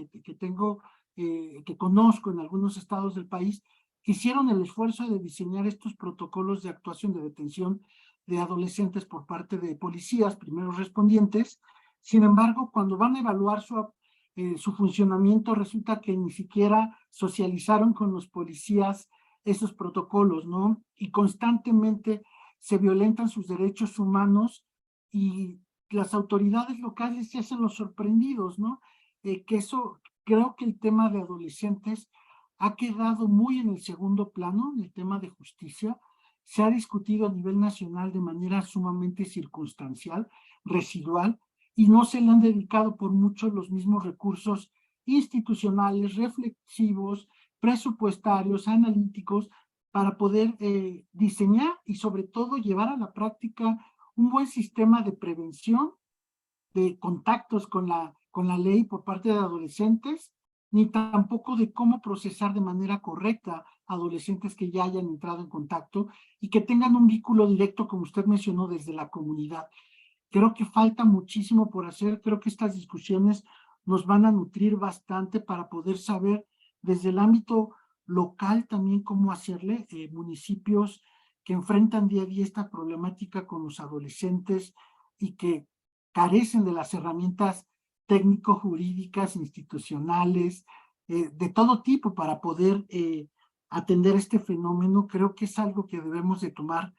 conozco en algunos estados del país, que hicieron el esfuerzo de diseñar estos protocolos de actuación de detención de adolescentes por parte de policías, primeros respondientes. Sin embargo, cuando van a evaluar su funcionamiento, resulta que ni siquiera socializaron con los policías esos protocolos, ¿no? Y constantemente se violentan sus derechos humanos, y las autoridades locales se hacen los sorprendidos, ¿no? Creo que el tema de adolescentes ha quedado muy en el segundo plano, en el tema de justicia. Se ha discutido a nivel nacional de manera sumamente circunstancial, residual, y no se le han dedicado por mucho los mismos recursos institucionales, reflexivos, presupuestarios, analíticos, para poder diseñar y sobre todo llevar a la práctica un buen sistema de prevención, de contactos con la ley por parte de adolescentes, ni tampoco de cómo procesar de manera correcta a adolescentes que ya hayan entrado en contacto y que tengan un vínculo directo, como usted mencionó, desde la comunidad. Creo que falta muchísimo por hacer. Creo que estas discusiones nos van a nutrir bastante para poder saber desde el ámbito local también cómo hacerle. Municipios que enfrentan día a día esta problemática con los adolescentes y que carecen de las herramientas técnico-jurídicas, institucionales, de todo tipo para poder atender este fenómeno. Creo que es algo que debemos de tomar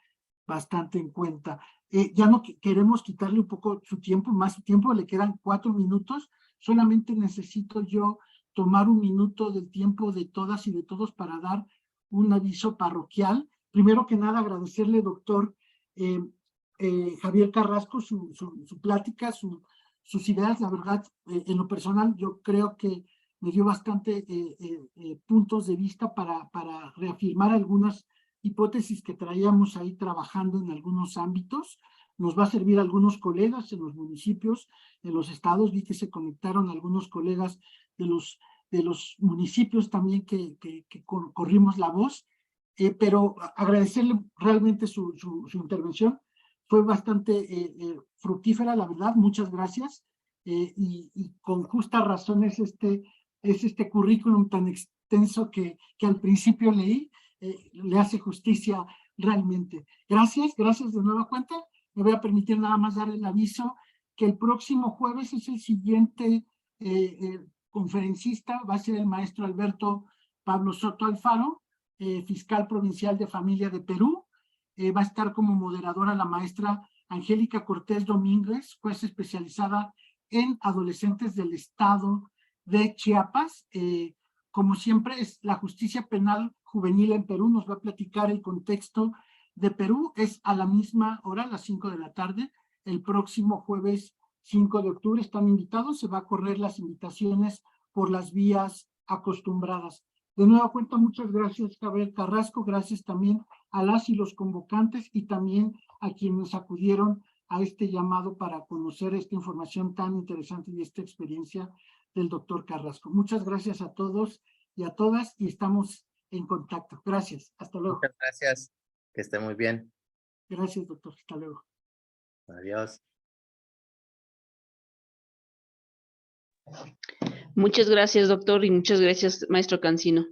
bastante en cuenta. Ya no queremos quitarle un poco su tiempo, más su tiempo, le quedan 4 minutos. Solamente necesito yo tomar 1 minuto del tiempo de todas y de todos para dar un aviso parroquial. Primero que nada, agradecerle, doctor Javier Carrasco, su plática, sus ideas. La verdad, en lo personal, yo creo que me dio bastante puntos de vista para reafirmar algunas hipótesis que traíamos ahí trabajando en algunos ámbitos. Nos va a servir a algunos colegas en los municipios, en los estados. Vi que se conectaron algunos colegas de los municipios también que corrimos la voz, pero agradecerle realmente su intervención. Fue bastante fructífera, la verdad. Muchas gracias. Y con justa razón es este currículum tan extenso que al principio leí. Le hace justicia realmente. Gracias de nueva cuenta. Me voy a permitir nada más dar el aviso que el próximo jueves es el siguiente conferencista. Va a ser el maestro Alberto Pablo Soto Alfaro, fiscal provincial de familia de Perú. Va a estar como moderadora la maestra Angélica Cortés Domínguez, juez especializada en adolescentes del estado de Chiapas. Como siempre, es la justicia penal juvenil en Perú. Nos va a platicar el contexto de Perú. Es a la misma hora, a las 5 de la tarde, el próximo jueves 5 de octubre. Están invitados, se va a correr las invitaciones por las vías acostumbradas. De nueva cuenta, muchas gracias, Javier Carrasco. Gracias también a las y los convocantes y también a quienes acudieron a este llamado para conocer esta información tan interesante y esta experiencia del doctor Carrasco. Muchas gracias a todos y a todas y estamos en contacto. Gracias. Hasta luego. Muchas gracias. Que esté muy bien. Gracias, doctor. Hasta luego. Adiós. Muchas gracias, doctor, y muchas gracias, maestro Cancino.